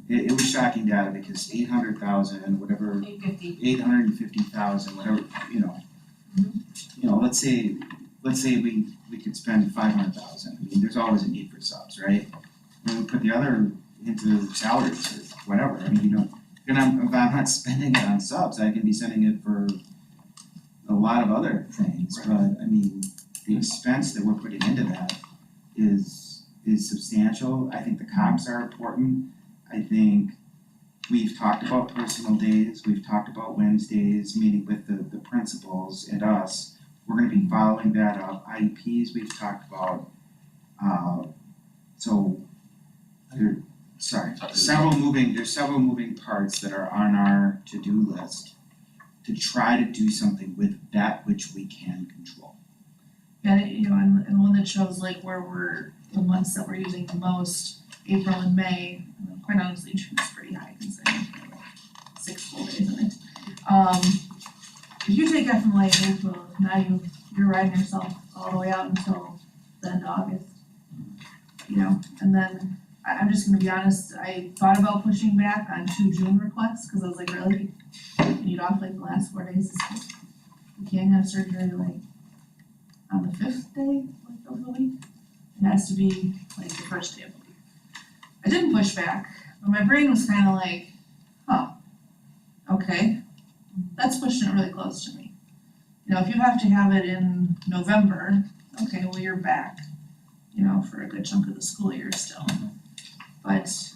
It was shocking data because 800,000, whatever, 850,000, whatever, you know, let's say we could spend 500,000, I mean, there's always a need for subs, right? And we put the other into salaries or whatever, I mean, you know, if I'm not spending it on subs, I can be sending it for a lot of other things, but I mean, the expense that we're putting into that is substantial. I think the comps are important. I think we've talked about personal days, we've talked about Wednesdays, meeting with the principals and us. We're gonna be following that up. IEPs we've talked about. So there's several moving parts that are on our to-do list to try to do something with that which we can control. Yeah, you know, and one that shows like where we're, the months that we're using the most, April and May, quite honestly, June's pretty high considering we have like 6 full days in it. If you take FMLA in April, now you're riding yourself all the way out until the end of August. You know, and then I'm just gonna be honest, I thought about pushing back on 2 June requests, cause I was like, really? You need off like the last 4 days of school? You can't have surgery like on the 5th day of the week? It has to be like the first day of the week. I didn't push back, but my brain was kinda like, okay, that's pushing it really close to me. You know, if you have to have it in November, okay, well, you're back, you know, for a good chunk of the school year still. But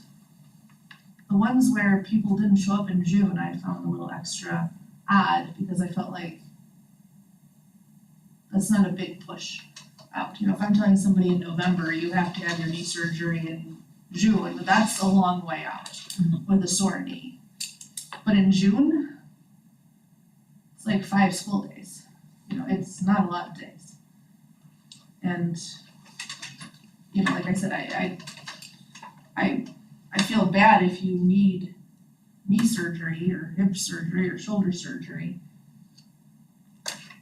the ones where people didn't show up in June, I found a little extra odd because I felt like that's not a big push out. You know, if I'm telling somebody in November, you have to have your knee surgery in June, that's a long way out with a sore knee. But in June, it's like 5 school days. You know, it's not a lot of days. And, you know, like I said, I feel bad if you need knee surgery or hip surgery or shoulder surgery.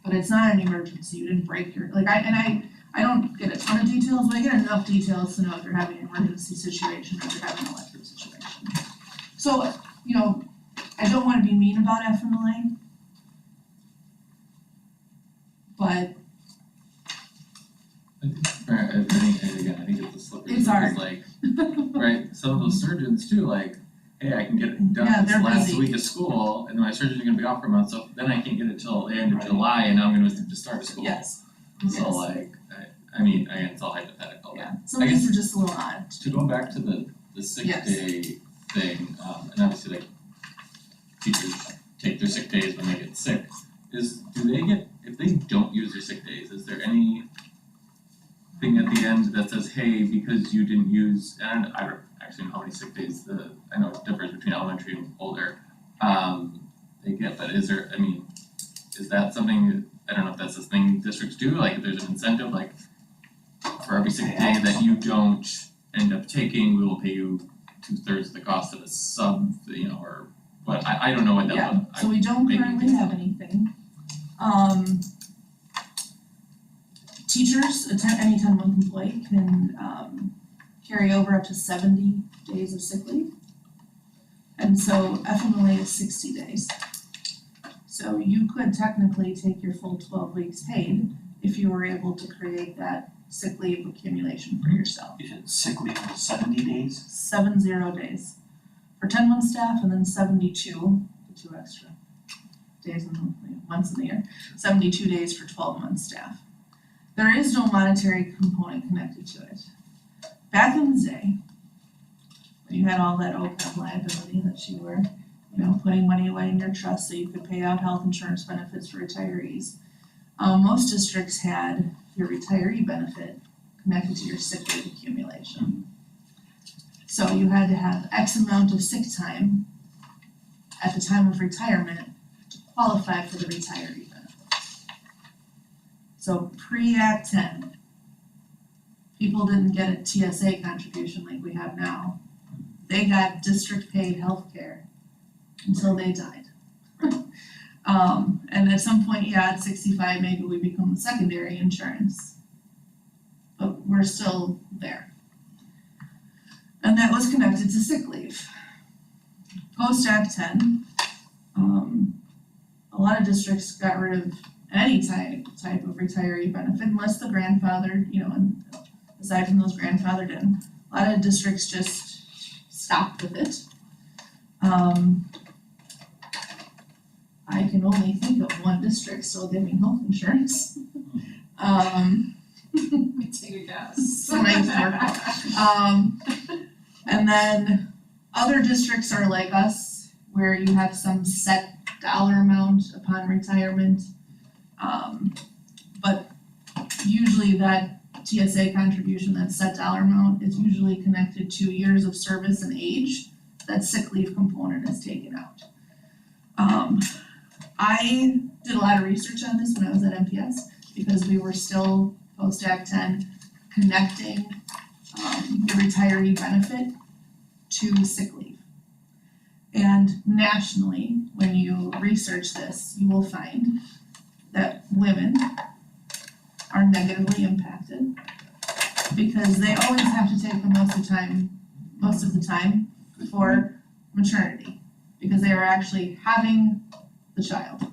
But it's not an emergency, you didn't break your, like I don't get a ton of details, but I get enough details to know if you're having an emergency situation or if you're having an elective situation. So, you know, I don't wanna be mean about FMLA. But I think it's a slippery It's slope, hard. like, right, some of those surgeons too, like, hey, I can get it done Yeah, this they're last busy. week of school, and then my surgery's gonna be off for a month, so then I can't get it till the end of July, and now I'm gonna have to start school. yes, So yes. like, I mean, again, it's all hypothetical, but Yeah, some of these are just a little odd. to go back to the sick Yes. day thing, and obviously like teachers take their sick days when they get sick, do they get, if they don't use their sick days, is there any thing at the end that says, hey, because you didn't use, and I don't actually know how many sick days I know it differs between elementary and older, they get, but is there, I mean, is that something, I don't know if that's a thing districts do, like if there's an incentive, like for every sick day that you don't end up taking, we will pay you 2/3 of the cost of a sub, you know, or, but I don't know what that Yeah, would, so we don't maybe currently it's- have anything. Teachers, any 10-month employee can carry over up to 70 days of sick leave. And so FMLA is 60 days. So you could technically take your full 12 weeks paid if you were able to create that sick leave accumulation for yourself. You said sick leave for 70 days? 70 days for 10-month staff, and then 72, the 2 extra days in the months in the year, 72 days for 12-month staff. There is no monetary component connected to it. Back in the day, when you had all that OPEB liability that you were, putting money away in your trust so you could pay out health insurance benefits for retirees, most districts had your retiree benefit connected to your sick leave accumulation. So you had to have X amount of sick time at the time of retirement to qualify for the retiree benefit. So pre-Act 10, people didn't get a TSA contribution like we have now. They got district paid health care until they died. And at some point, at 65, maybe we become the secondary insurance. But we're still there. And that was connected to sick leave. Post Act 10, a lot of districts got rid of any type of retiree benefit unless the grandfather, and aside from those grandfathered in, a lot of districts just stopped with it. I can only think of one district still giving health insurance. Take a guess. And then other districts are like us, where you have some set dollar amount upon retirement. But usually that TSA contribution, that set dollar amount, is usually connected to years of service and age. That sick leave component is taken out. I did a lot of research on this when I was at MPS because we were still post Act 10 connecting the retiree benefit to sick leave. And nationally, when you research this, you will find that women are negatively impacted because they always have to take the most of the time for maternity because they are actually having the child.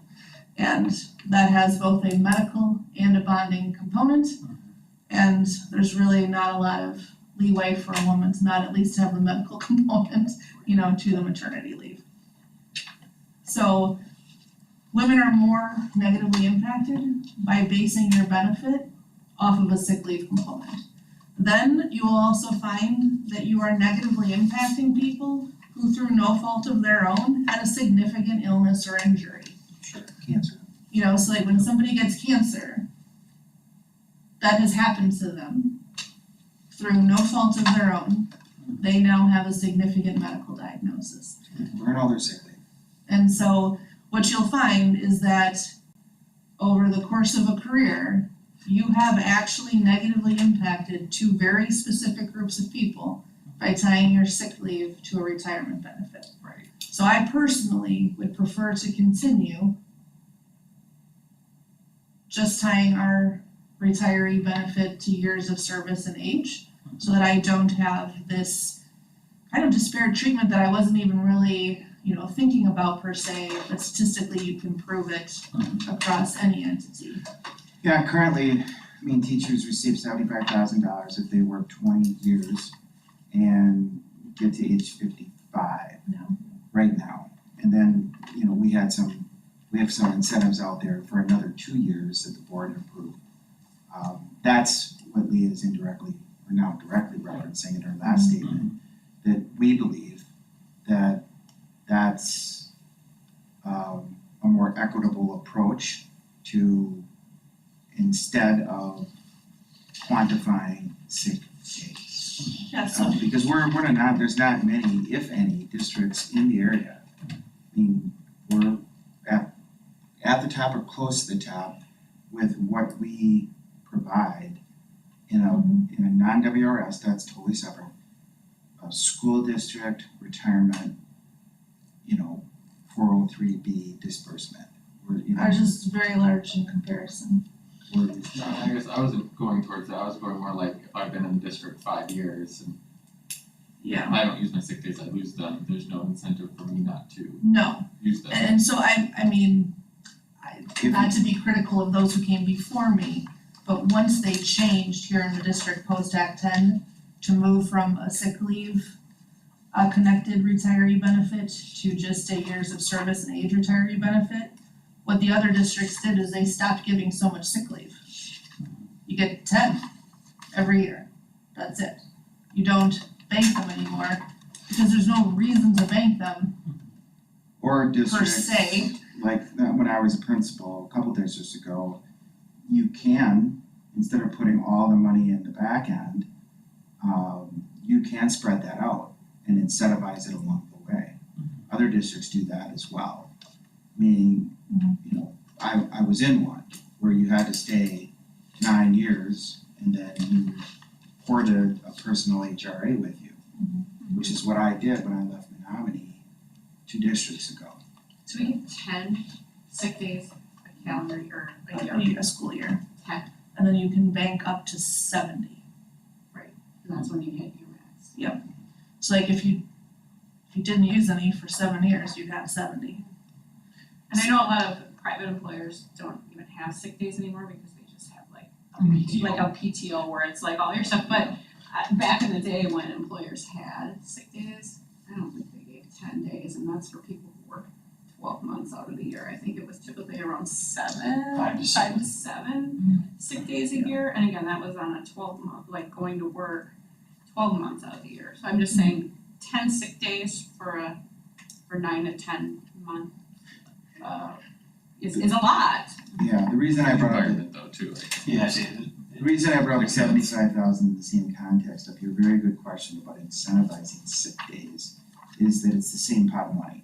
And that has both a medical and a bonding component. And there's really not a lot of leeway for a woman to not at least have the medical component, to the maternity leave. So women are more negatively impacted by basing your benefit off of a sick leave component. Then you will also find that you are negatively impacting people who through no fault of their own had a significant illness or injury. Sure, cancer. So like when somebody gets cancer, that has happened to them through no fault of their own. They now have a significant medical diagnosis. Burn all their sick leave. And so what you'll find is that over the course of a career, you have actually negatively impacted two very specific groups of people by tying your sick leave to a retirement benefit. Right. So I personally would prefer to continue just tying our retiree benefit to years of service and age so that I don't have this kind of disparate treatment that I wasn't even really, thinking about per se, but statistically you can prove it across any entity. Yeah, currently, teachers receive $75,000 if they work 20 years and get to age 55 right now. And then, we have some incentives out there for another 2 years that the board approved. That's what Leah is indirectly, or now directly referencing in her last statement, that we believe that that's a more equitable approach to, instead of quantifying sick days. Yeah, so Because there's not many, if any, districts in the area. We're at the top or close to the top with what we provide in a non-WRS, that's totally separate. A school district retirement, 403B disbursement. ours is very large in comparison. I guess I wasn't going towards that, I was going more like if I've been in the district 5 years and Yeah. I don't use my sick days, I lose them, there's no incentive for me not to No, use them. and so not to be critical of those who came before me, But once they changed here in the district post Act 10 to move from a sick leave connected retiree benefit to just a years of service and age retiree benefit, what the other districts did is they stopped giving so much sick leave. You get 10 every year, that's it. You don't bank them anymore because there's no reason to bank them Or per districts, se. like when I was a principal a couple districts ago, you can, instead of putting all the money in the back end, you can spread that out and incentivize it along the way. Other districts do that as well. Meaning, you know, I was in one where you had to stay 9 years and then you ported a personal HRA with you, which is what I did when I left Menominee 2 districts ago. So we get 10 sick days a calendar year, like A school year. 10. And then you can bank up to 70. and that's when you hit your max. So like if you didn't use any for 7 years, you'd have 70. And I know a lot of private employers don't even have sick days anymore because they just have like a PTO where it's like all your stuff, but back in the day when employers had sick days, I don't think they gave 10 days, and that's for people who work 12 months out of the year. I think it was typically around 5 to 7 sick days a year, and again, that was on a 12-month, like going to work 12 months out of the year. So I'm just saying 10 sick days for 9 to 10 month is a lot. Yeah, the reason I brought up Environment though too, like. the reason I brought up 75,000 in the same context of your very good question about incentivizing sick days is that it's the same pot of money.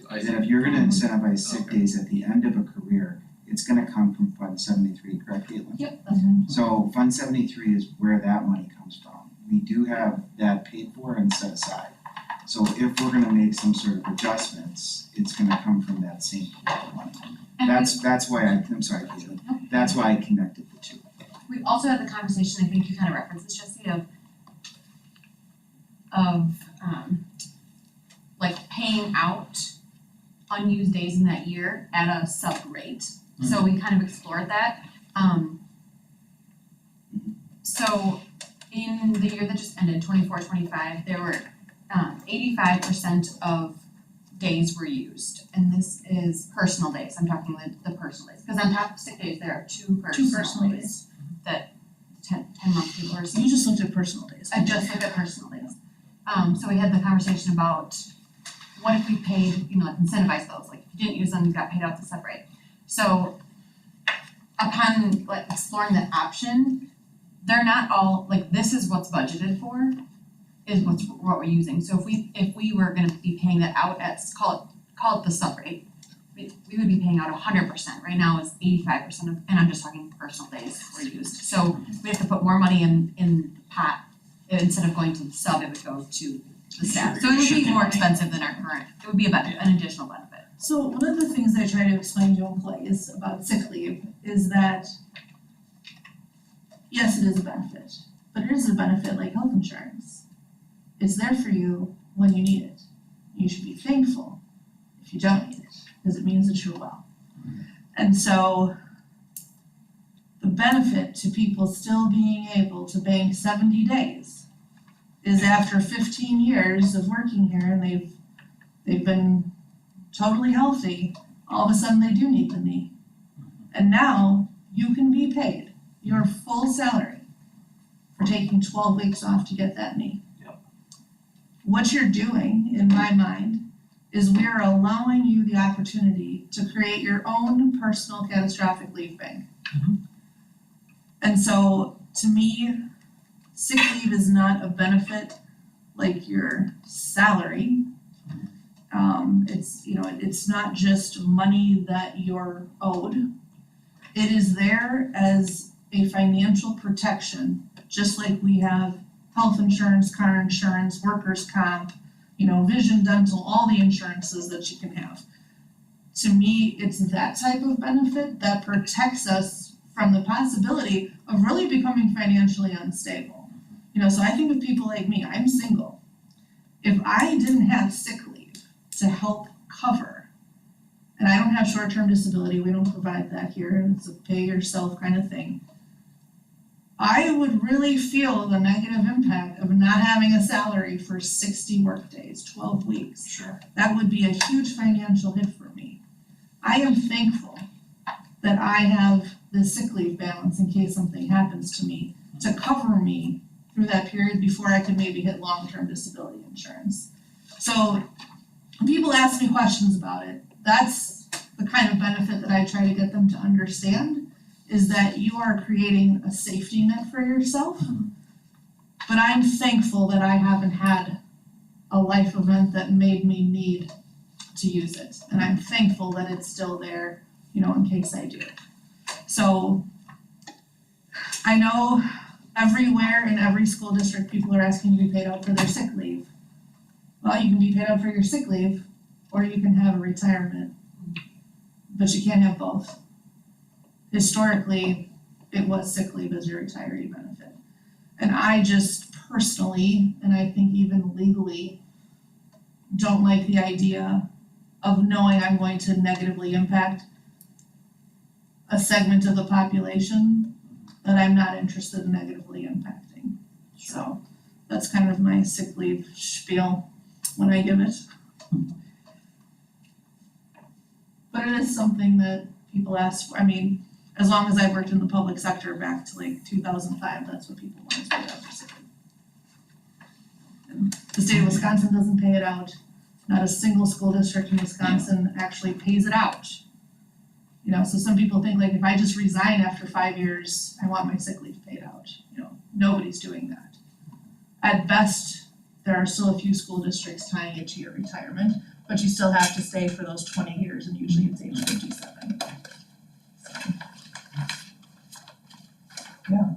I That if you're gonna incentivize sick days at the end of a career, it's gonna come from Fund 73, correct, Caitlin? Yep, that's right. So Fund 73 is where that money comes from. We do have that paid for and set aside. So if we're gonna make some sort of adjustments, it's gonna come from that same pot of money. And That's why I'm sorry, Caitlin, that's why I connected the two. we also had the conversation, I think you kind of referenced this, Jesse, of like paying out unused days in that year at a sub rate. So we kind of explored that. So in the year that just ended, 24-25, there were 85% of days were used. And this is personal days, I'm talking the personal days. Because on top of sick days, there are two personal days that 10-month people are You just looked at personal days. I just looked at personal days. So we had the conversation about what if we paid, like incentivize those, like if you didn't use them, you got paid out to separate. So upon like exploring that option, they're not all, like this is what's budgeted for, is what we're using. So if we were gonna be paying that out at, call it the sub rate, we would be paying out 100%. Right now it's 85% of, and I'm just talking personal days were used. So we have to put more money in the pot. Instead of going to the sub, it would go to the staff. So it would be more expensive than our current, it would be an additional benefit. So one of the things I try to explain to employees about sick leave is that yes, it is a benefit, but it is a benefit like health insurance. It's there for you when you need it. You should be thankful if you don't need it, because it means that you're well. And so the benefit to people still being able to bank 70 days is after 15 years of working here and they've been totally healthy, all of a sudden they do need the knee. And now you can be paid your full salary for taking 12 weeks off to get that knee. Yep. What you're doing, in my mind, is we're allowing you the opportunity to create your own personal catastrophic leave bank. And so, to me, sick leave is not a benefit like your salary. It's not just money that you're owed. It is there as a financial protection, just like we have health insurance, car insurance, workers' comp, vision, dental, all the insurances that you can have. To me, it's that type of benefit that protects us from the possibility of really becoming financially unstable. So I think of people like me, I'm single. If I didn't have sick leave to help cover, and I don't have short-term disability, we don't provide that here, and it's a pay yourself kind of thing. I would really feel the negative impact of not having a salary for 60 workdays, 12 weeks. Sure. That would be a huge financial hit for me. I am thankful that I have the sick leave balance in case something happens to me to cover me through that period before I could maybe hit long-term disability insurance. So when people ask me questions about it, that's the kind of benefit that I try to get them to understand, is that you are creating a safety net for yourself. But I'm thankful that I haven't had a life event that made me need to use it. And I'm thankful that it's still there, in case I do. So I know everywhere in every school district, people are asking to be paid out for their sick leave. Well, you can be paid out for your sick leave, or you can have a retirement, but you can't have both. Historically, it was sick leave as your retiree benefit. And I just personally, and I think even legally, don't like the idea of knowing I'm going to negatively impact a segment of the population that I'm not interested in negatively impacting. So that's kind of my sick leave spiel when I give it. But it is something that people ask for. I mean, as long as I've worked in the public sector back to like 2005, that's what people wanted to pay out for sick leave. And the state of Wisconsin doesn't pay it out. Not a single school district in Wisconsin actually pays it out. So some people think like if I just resign after 5 years, I want my sick leave paid out. Nobody's doing that. At best, there are still a few school districts tying it to your retirement, but you still have to stay for those 20 years, and usually it's age 57. Yeah.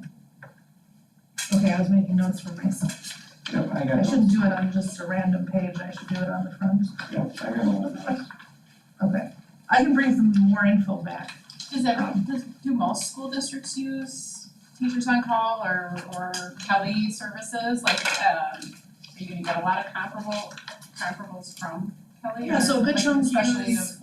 Okay, I was making notes for myself. Yep, I I got shouldn't do it on just a random page, I should do it on the front. Yep, I got one. Okay, I can bring some more info back. Do most school districts use teachers on call or Kelly services? Are you gonna get a lot of comparables from Kelly? Yeah, so a good chunk especially use-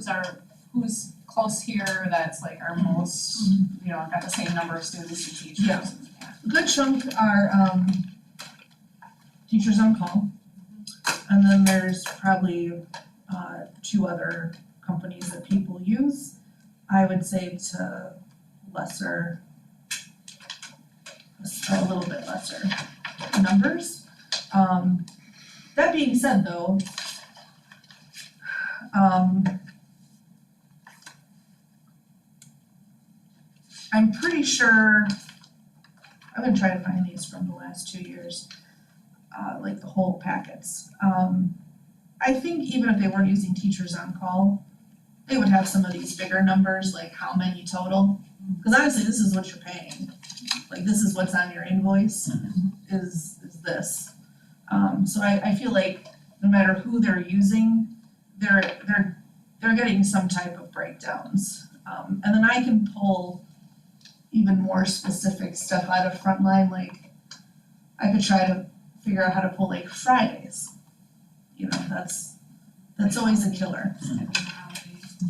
of who's close here that's like our most, got the same number of students and teachers. Yeah. A good chunk are teachers on call. And then there's probably 2 other companies that people use. I would say to a little bit lesser numbers. That being said though, I'm pretty sure, I've been trying to find these from the last 2 years, like the whole packets. I think even if they weren't using teachers on call, they would have some of these bigger numbers, like how many total. Because honestly, this is what you're paying. Like this is what's on your invoice, is this. So I feel like no matter who they're using, they're getting some type of breakdowns. And then I can pull even more specific stuff out of Frontline, like I could try to figure out how to pull like Fridays. That's always a killer.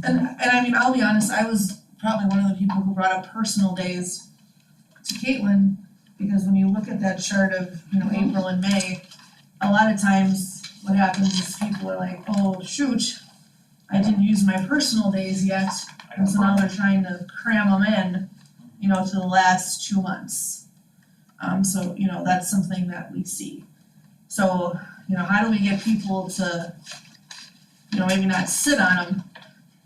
And I mean, I'll be honest, I was probably one of the people who brought up personal days to Caitlin, because when you look at that chart of, April and May, a lot of times what happens is people are like, oh shoot, I didn't use my personal days yet, and so now they're trying to cram them in, to the last 2 months. So, that's something that we see. So, how do we get people to, maybe not sit on them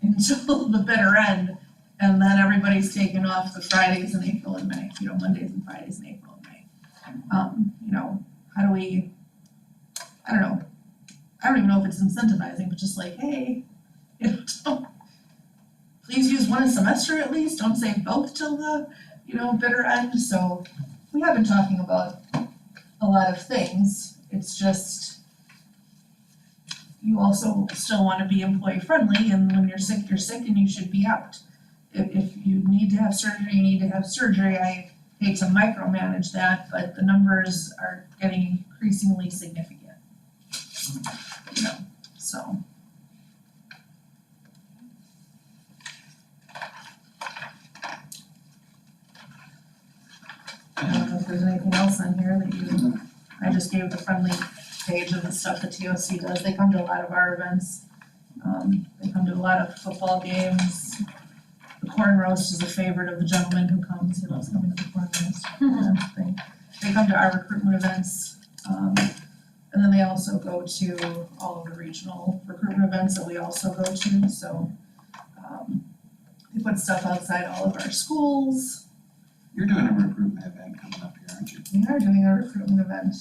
until the bitter end, and then everybody's taking off the Fridays in April and May, Mondays and Fridays in April and May. How do we, I don't know, I don't even know if it's incentivizing, but just like, hey, please use one a semester at least, don't save both till the, bitter end. So we have been talking about a lot of things, it's just, you also still wanna be employee friendly, and when you're sick, and you should be out. If you need to have surgery, you need to have surgery. I hate to micromanage that, but the numbers are getting increasingly significant. So. there's anything else on here that you, I just gave the friendly page of the stuff that TOC does. They come to a lot of our events. They come to a lot of football games. The corn roast is a favorite of the gentleman who comes, he loves coming to the corn roast. They come to our recruitment events. And then they also go to all of the regional recruitment events that we also go to, so they put stuff outside all of our schools. You're doing a recruitment event coming up here, aren't you? We are doing a recruitment event,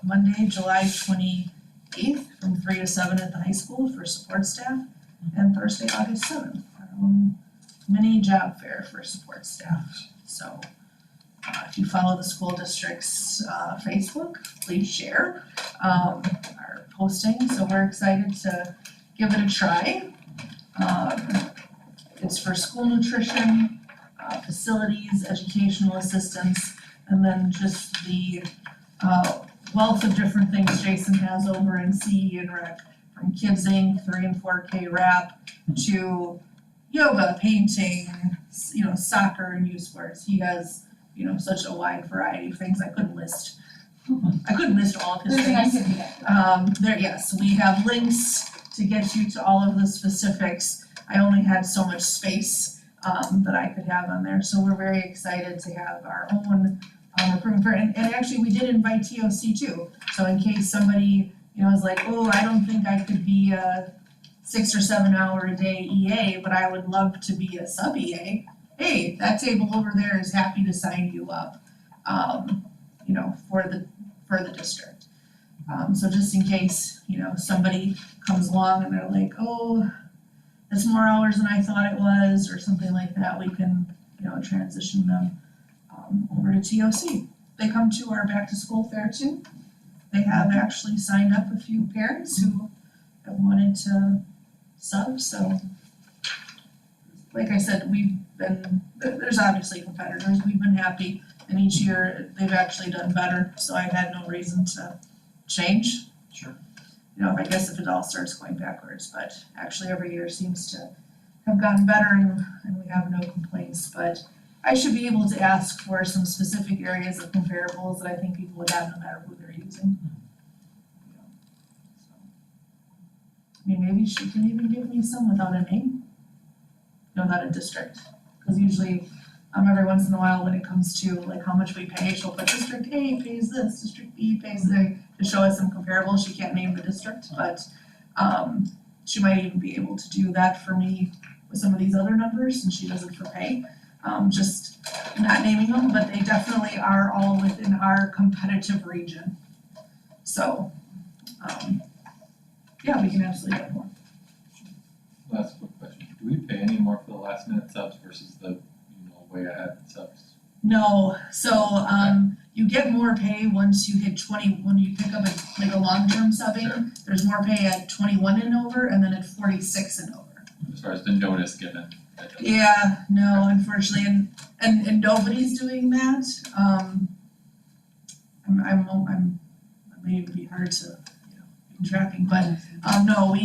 Monday, July 28th from 3 to 7 at the high school for support staff, and Thursday, August 7th, our own mini job fair for support staff. So if you follow the school district's Facebook, please share our posting, so we're excited to give it a try. It's for school nutrition, facilities, educational assistance, and then just the wealth of different things Jason has over in CE and Rec, from Kids Inc., 3 and 4K rap, to yoga, painting, soccer and youth sports. He has, such a wide variety of things. I couldn't list all of his things. Yes, we have links to get you to all of the specifics. I only had so much space that I could have on there, so we're very excited to have our own recruitment fair. And actually, we did invite TOC too, so in case somebody, is like, oh, I don't think I could be a 6 or 7 hour a day EA, but I would love to be a sub EA. Hey, that table over there is happy to sign you up, for the district. So just in case, somebody comes along and they're like, oh, it's more hours than I thought it was, or something like that, we can, transition them over to TOC. They come to our back to school fair too. They have actually signed up a few parents who have wanted to sub, so like I said, there's obviously competitors, we've been happy, and each year they've actually done better, so I've had no reason to change. Sure. I guess if it all starts going backwards, but actually every year seems to have gotten better and we have no complaints, but I should be able to ask for some specific areas of comparables that I think people would have no matter who they're using. Maybe she can even give me some without a name, without a district, because usually every once in a while when it comes to like how much we pay, she'll put district A pays this, district B pays that, to show us some comparables. She can't name the district, but she might even be able to do that for me with some of these other numbers, since she does it for pay. Just not naming them, but they definitely are all within our competitive region. So, yeah, we can absolutely get more. Last quick question, do we pay any more for the last minute subs versus the, way ahead subs? No, so you get more pay once you hit 20, when you pick up a long-term subbing, Sure. There's more pay at 21 and over, and then at 46 and over. As far as the notice given? Yeah, no, unfortunately, and nobody's doing that. It may be hard to, be tracking, but no,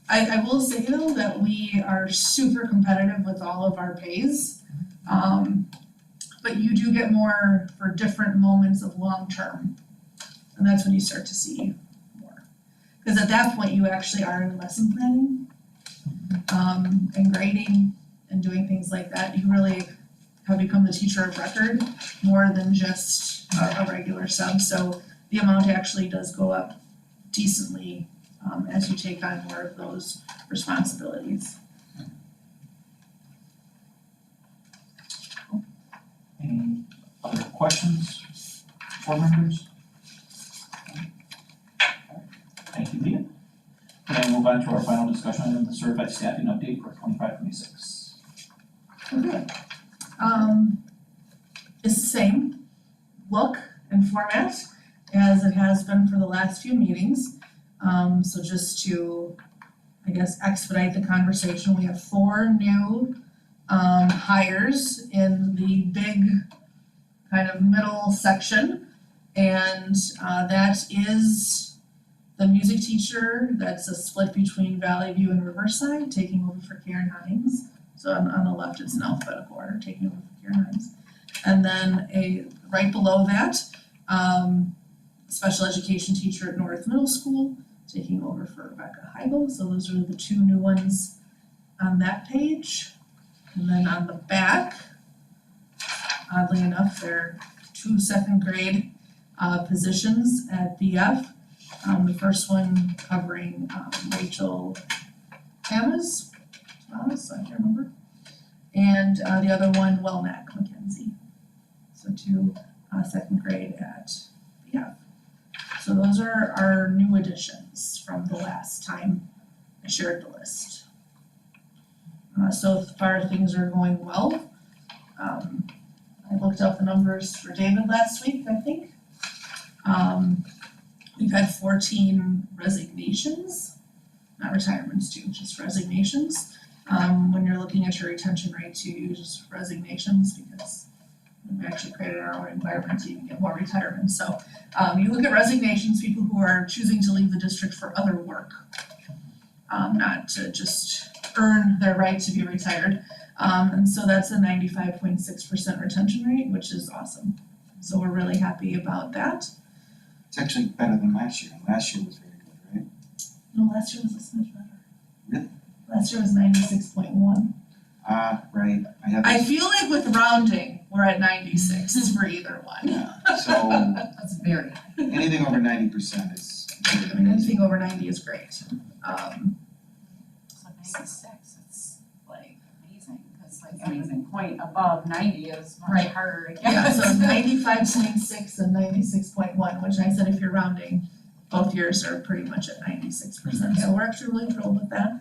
I will say though that we are super competitive with all of our pays. But you do get more for different moments of long term, and that's when you start to see more. Because at that point, you actually are in lesson planning, and grading and doing things like that. You really have become the teacher of record more than just a regular sub. So the amount actually does go up decently as you take on more of those responsibilities. Any other questions, board members? Thank you, Leah. And we'll move on to our final discussion item, the certified staffing update for 25-26. Okay. It's the same look and format as it has been for the last few meetings. So just to, expedite the conversation, we have 4 new hires in the big kind of middle section. And that is the music teacher, that's a split between Valley View and Riverside, taking over for Karen Hines. So on the left, it's in alphabetical order, taking over for Karen Hines. And then right below that, special education teacher at North Middle School, taking over for Rebecca Heigl, so those are the two new ones on that page. And then on the back, oddly enough, there are two second grade positions at BF. The first one covering Rachel Thomas, I can't remember. And the other one, Wellnack McKenzie. So two second grade at BF. So those are our new additions from the last time I shared the list. So far things are going well. I looked up the numbers for David last week, I think. We've had 14 resignations, not retirements too, just resignations. When you're looking at your retention rate, you use resignations because we actually created our own environment to even get more retirements. So you look at resignations, people who are choosing to leave the district for other work, not to just earn their right to be retired. And so that's a 95.6% retention rate, which is awesome. So we're really happy about that. It's actually better than last year. Last year was very good, right? No, last year was a smidge better. Really? Last year was 96.1. Right, I have I this, feel like with rounding, we're at 96 for either one. so That's very high. anything over 90% is I mean, anything over 90 is great. So 96, it's like amazing, cause like anything point above 90 is much Right. harder to get. Yeah, so 95.6 and 96.1, which I said if you're rounding, both years are pretty much at 96%, so we're actually really thrilled with that.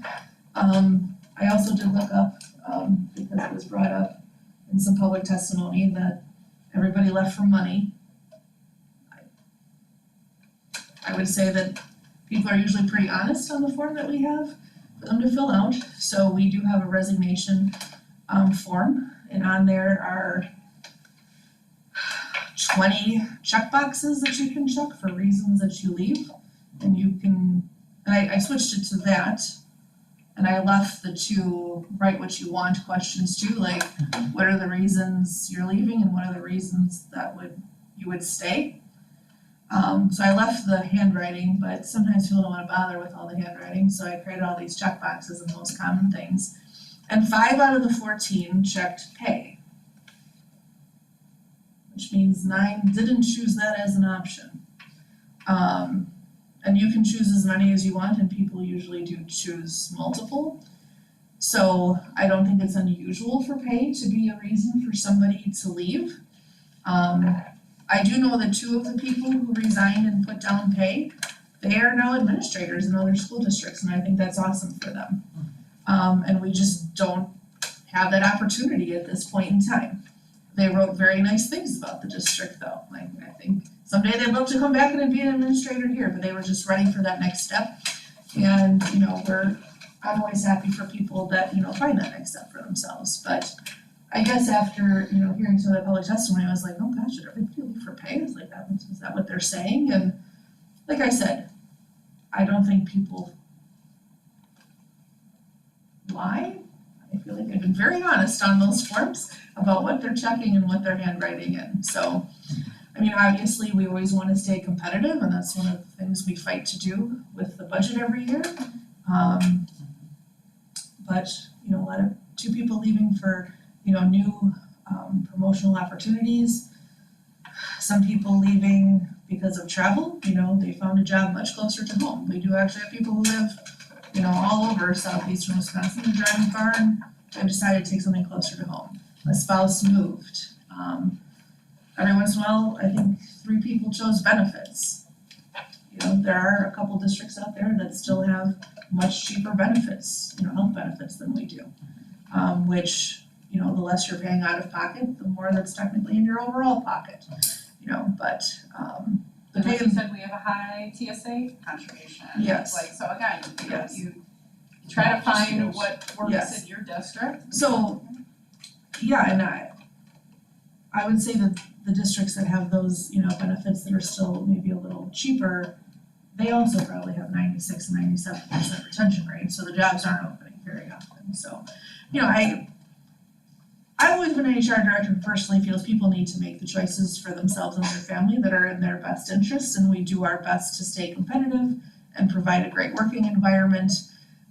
I also did look up, because it was brought up in some public testimony that everybody left for money. I would say that people are usually pretty honest on the form that we have for them to fill out, so we do have a resignation form, and on there are 20 check boxes that you can check for reasons that you leave. And you can, and I switched it to that. And I left the two write what you want questions too, like what are the reasons you're leaving and what are the reasons that you would stay. So I left the handwriting, but sometimes people don't wanna bother with all the handwriting, so I created all these check boxes and most common things. And 5 out of the 14 checked pay. Which means 9 didn't choose that as an option. And you can choose as many as you want, and people usually do choose multiple. So I don't think it's unusual for pay to be a reason for somebody to leave. I do know that 2 of the people who resigned and put down pay, they are now administrators in other school districts, and I think that's awesome for them. And we just don't have that opportunity at this point in time. They wrote very nice things about the district though, like I think someday they'd love to come back and be an administrator here, but they were just ready for that next step. And, you know, I'm always happy for people that, you know, find that next step for themselves, but I guess after, you know, hearing some of that public testimony, I was like, oh gosh, should everybody leave for pay? Is like that, is that what they're saying? And like I said, I don't think people lie. I feel like I've been very honest on those forms about what they're checking and what they're handwriting in. So, I mean, obviously, we always want to stay competitive, and that's one of the things we fight to do with the budget every year. But, you know, a lot of 2 people leaving for, you know, new promotional opportunities. Some people leaving because of travel, you know, they found a job much closer to home. We do actually have people who live, you know, all over southeastern Wisconsin, and driving far, and they decided to take something closer to home. A spouse moved. Every once in a while, I think 3 people chose benefits. You know, there are a couple districts out there that still have much cheaper benefits, you know, health benefits than we do. Which, you know, the less you're paying out of pocket, the more that's technically in your overall pocket, you know, but the And like pay, you said, we have a high TSA contribution. Yes. Like, so again, Yes. you try to find Skills. what works Yes. in your district. so, yeah, and I would say that the districts that have those, you know, benefits that are still maybe a little cheaper, they also probably have 96 and 97% retention rate, so the jobs aren't opening very often, so, you know, I've always been an HR director who personally feels people need to make the choices for themselves and their family that are in their best interests, and we do our best to stay competitive and provide a great working environment.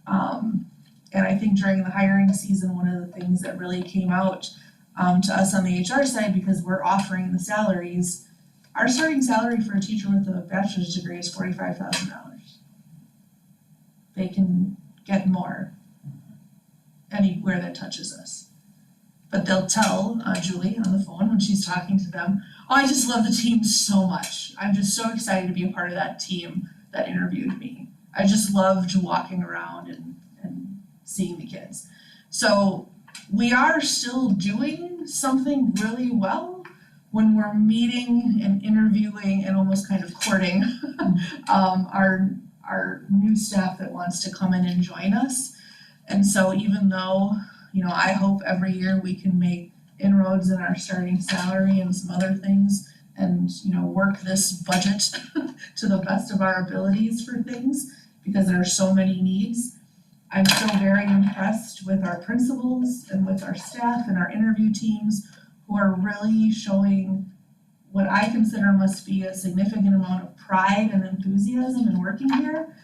And I think during the hiring season, one of the things that really came out to us on the HR side, because we're offering the salaries, our starting salary for a teacher with a bachelor's degree is $45,000. They can get more anywhere that touches us. But they'll tell Julie on the phone when she's talking to them, oh, I just love the team so much. I'm just so excited to be a part of that team that interviewed me. I just loved walking around and seeing the kids. So we are still doing something really well when we're meeting and interviewing and almost kind of courting our new staff that wants to come in and join us. And so even though, I hope every year we can make inroads in our starting salary and some other things and, work this budget to the best of our abilities for things, because there are so many needs. I'm still very impressed with our principals and with our staff and our interview teams who are really showing what I consider must be a significant amount of pride and enthusiasm in working here.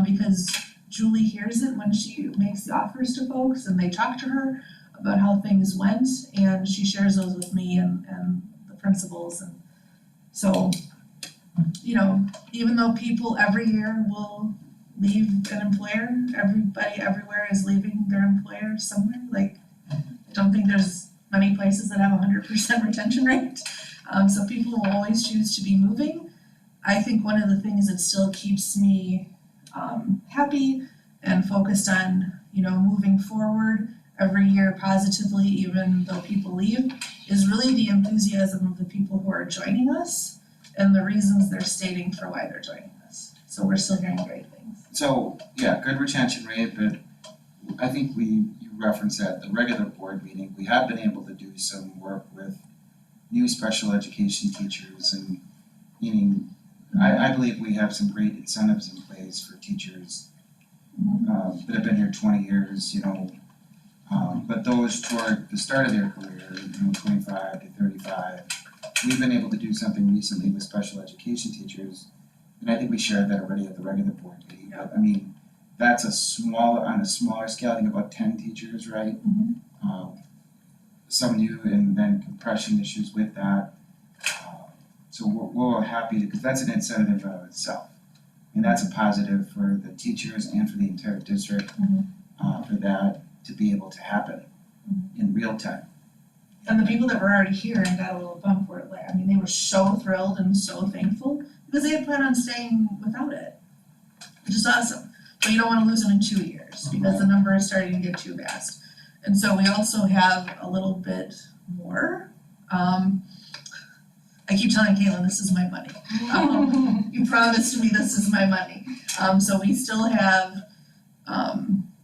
Because Julie hears it when she makes the offers to folks and they talk to her about how things went, and she shares those with me and the principals. And so, even though people every year will leave an employer, everybody everywhere is leaving their employer somewhere. Like, I don't think there's many places that have 100% retention rate. So people will always choose to be moving. I think one of the things that still keeps me happy and focused on, moving forward every year positively, even though people leave, is really the enthusiasm of the people who are joining us and the reasons they're stating for why they're joining us. So we're still hearing great things. So, yeah, good retention rate, but I think you referenced at the regular board meeting, we have been able to do some work with new special education teachers, and meaning, I believe we have some great incentives in place for teachers that have been here 20 years, but those toward the start of their career, 25 to 35, we've been able to do something recently with special education teachers, and I think we shared that already at the regular board meeting. Yeah. But I mean, that's on a smaller scale, I think about 10 teachers, right? Some new, and then compression issues with that. So we're happy because that's an incentive in of itself. And that's a positive for the teachers and for the entire district, for that to be able to happen in real time. And the people that were already here and got a little bump for it, they were so thrilled and so thankful because they had planned on staying without it, which is awesome. But you don't want to lose them in 2 years because the number is starting to get too vast. And so we also have a little bit more. I keep telling Caitlin, this is my money. You promised me this is my money. So we still have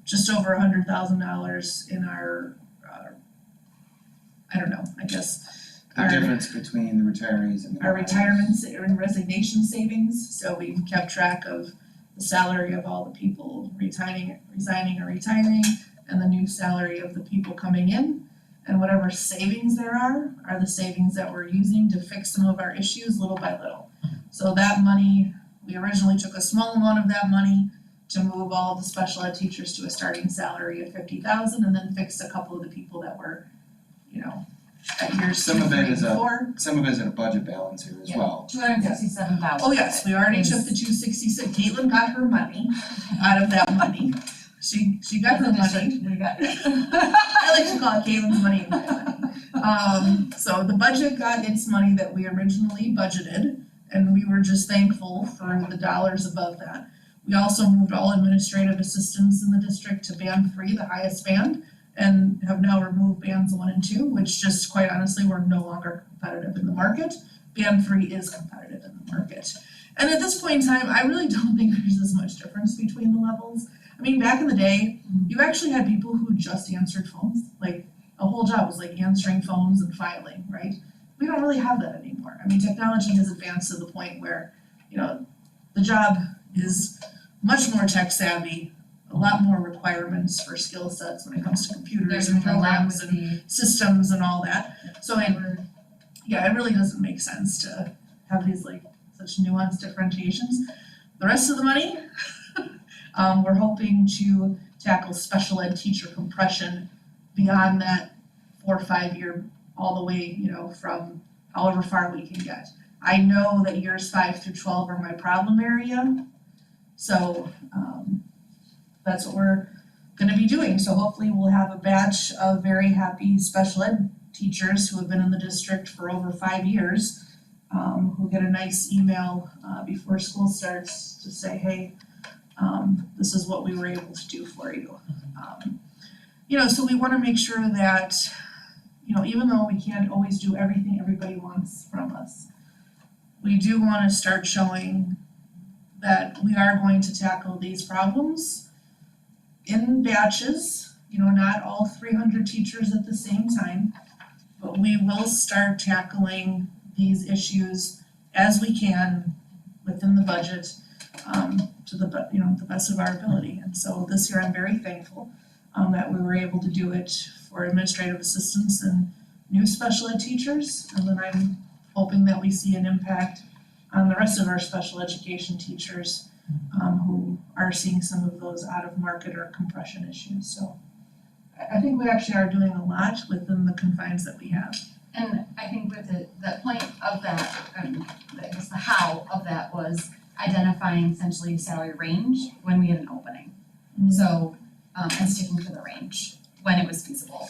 just over $100,000 in our, The difference between the retirees and the our retirements and resignation savings. So we've kept track of the salary of all the people resigning or retiring, and the new salary of the people coming in. And whatever savings there are the savings that we're using to fix some of our issues little by little. So that money, we originally took a small amount of that money to move all of the special ed teachers to a starting salary of $50,000, and then fixed a couple of the people that were, at years 2, 3, and 4. Some of it is a budget balance here as well. $267,000. Oh yes, we already took the 266, Caitlin got her money out of that money. She got her money. We got it. I like to call it Caitlin's money and my money. So the budget got its money that we originally budgeted, and we were just thankful for the dollars above that. We also moved all administrative assistants in the district to band 3, the highest band, and have now removed bands 1 and 2, which just quite honestly, we're no longer competitive in the market. Band 3 is competitive in the market. And at this point in time, I really don't think there's as much difference between the levels. Back in the day, you actually had people who just answered phones, like a whole job was like answering phones and filing, right? We don't really have that anymore. Technology has advanced to the point where, the job is much more tech savvy, a lot more requirements for skill sets when it comes to They're computers and doing a lot programs with and the, systems and all that. So yeah, it really doesn't make sense to have these like such nuanced differentiations. The rest of the money, we're hoping to tackle special ed teacher compression beyond that 4 or 5 year, all the way, you know, from however far we can get. I know that years 5 through 12 are my problem area, so that's what we're gonna be doing. So hopefully we'll have a batch of very happy special ed teachers who have been in the district for over 5 years, who get a nice email before school starts to say, hey, this is what we were able to do for you. You know, so we wanna make sure that, you know, even though we can't always do everything everybody wants from us, we do wanna start showing that we are going to tackle these problems in batches, you know, not all 300 teachers at the same time, but we will start tackling these issues as we can within the budget, to the best of our ability. And so this year I'm very thankful that we were able to do it for administrative assistants and new special ed teachers. And then I'm hoping that we see an impact on the rest of our special education teachers who are seeing some of those out of market or compression issues. So I think we actually are doing a lot within the confines that we have. and I think with the point of that, I guess the how of that was identifying essentially salary range when we had an opening. So, and sticking to the range when it was feasible,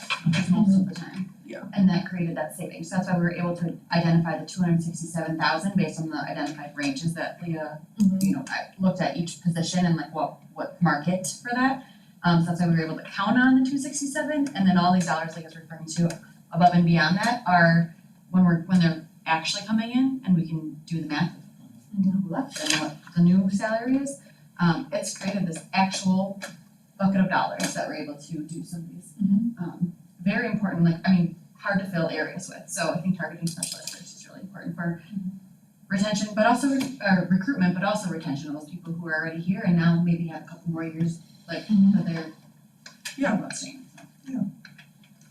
most of the time. Yeah. And that created that savings, that's why we were able to identify the 267,000 based on the identified ranges that Leah, you know, I looked at each position and like what market for that. So that's why we were able to count on the 267, and then all these dollars like I was referring to above and beyond that are when they're actually coming in and we can do the math of who left and what the new salary is. It's created this actual bucket of dollars that we're able to do some of these very important, like, I mean, hard to fill areas with. So I think targeting special ed is really important for retention, but also recruitment, but also retention of those people who are already here and now maybe have a couple more years, like, that they're staying.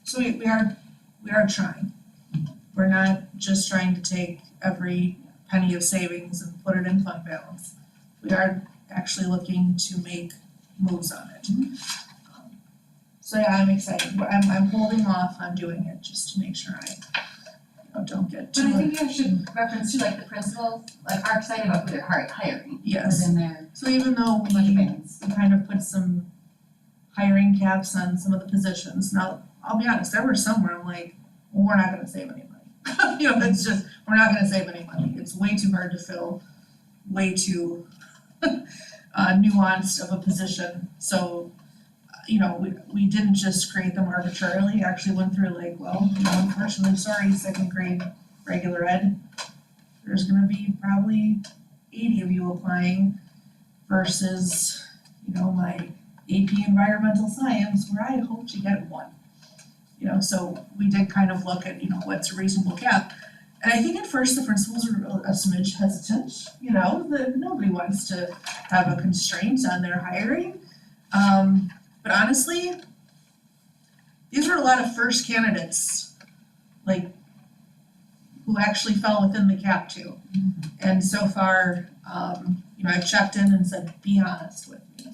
So we are trying. We're not just trying to take every penny of savings and put it in fund balance. We are actually looking to make moves on it. So yeah, I'm excited. I'm holding off on doing it just to make sure I don't get But too. I think you should reference to like the principals, like are excited about who they're hiring Yes. within their So even though budget we bands. kind of put some hiring caps on some of the positions, now, I'll be honest, there were some where I'm like, well, we're not gonna save any money. You know, it's just, we're not gonna save any money. It's way too hard to fill, way too nuanced of a position. So, you know, we didn't just create them arbitrarily, actually went through like, well, you know, unfortunately, sorry, second grade regular ed, there's gonna be probably 80 of you applying versus, you know, my AP environmental science where I hope to get one. You know, so we did kind of look at, you know, what's a reasonable cap. And I think at first the principals were a smidge hesitant, you know, that nobody wants to have a constraint on their hiring. But honestly, these were a lot of first candidates, like, who actually fell within the cap too. And so far, you know, I've checked in and said, be honest with me,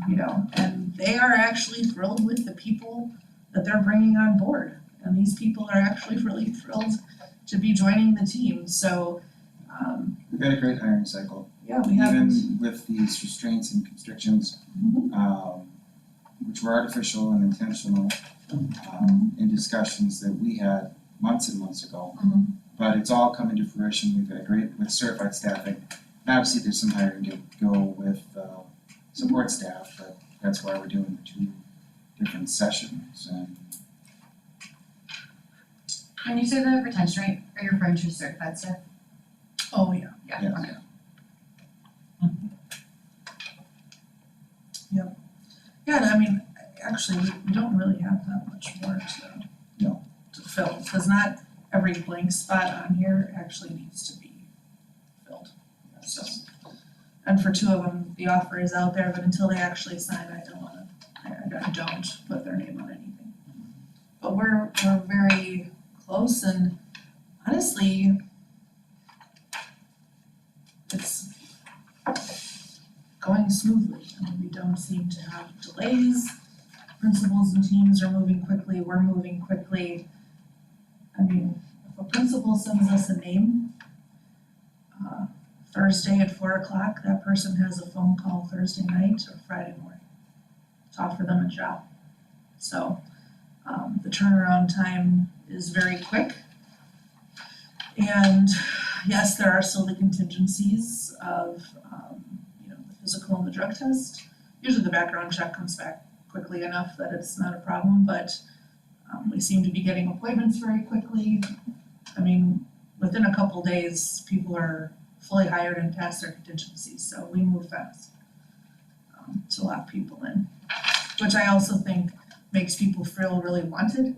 you know, and they are actually thrilled with the people that they're bringing on board. And these people are actually really thrilled to be joining the team, so, We've had a great hiring cycle, yeah, we have. even with these restraints and constrictions, which were artificial and intentional, in discussions that we had months and months ago. But it's all coming to fruition, we've had great, with certified staffing. And obviously, there's some hiring to go with, support staff, but that's why we're doing the 2 different sessions and When you say the retention rate, are you referring to certified staff? Oh, yeah. Yeah, Yes. okay. Yeah, and I mean, actually, we don't really have that much more to fill, because not every blank spot on here actually needs to be filled. So, And for 2 of them, the offer is out there, but until they actually sign, I don't put their name on anything. But we're very close, and honestly, it's going smoothly. I mean, we don't seem to have delays. Principals and teams are moving quickly, we're moving quickly. I mean, if a principal sends us a name, Thursday at 4 o'clock, that person has a phone call Thursday night or Friday morning to offer them a job. So, the turnaround time is very quick. And yes, there are still the contingencies of, the physical and the drug test. Usually the background check comes back quickly enough that it's not a problem, but we seem to be getting appointments very quickly. I mean, within a couple days, people are fully hired and past their contingencies, so we move fast to lock people in, which I also think makes people feel really wanted.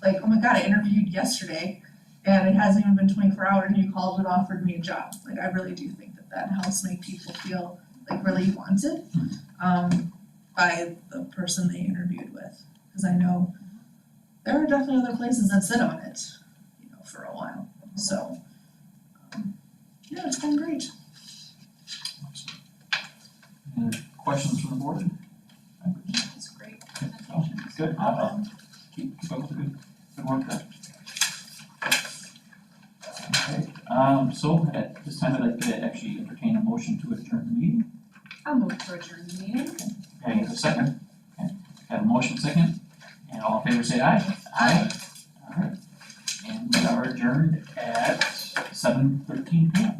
Like, oh my God, I interviewed yesterday and it hasn't even been 24 hours and you called and offered me a job. Like, I really do think that helps make people feel like really wanted by the person they interviewed with. Cause I know there are definitely other places that sit on it, for a while, so. Yeah, it's going great. Any questions from the board? That's a great Oh, presentation. good, keep up with the good work there. Okay, so at this time I'd like to actually entertain a motion to adjourn the meeting. I'll move to adjourn the meeting. Okay, a second, okay, have a motion second, and all in favor say aye. Aye. Alright, and we are adjourned at 7:13 p.m.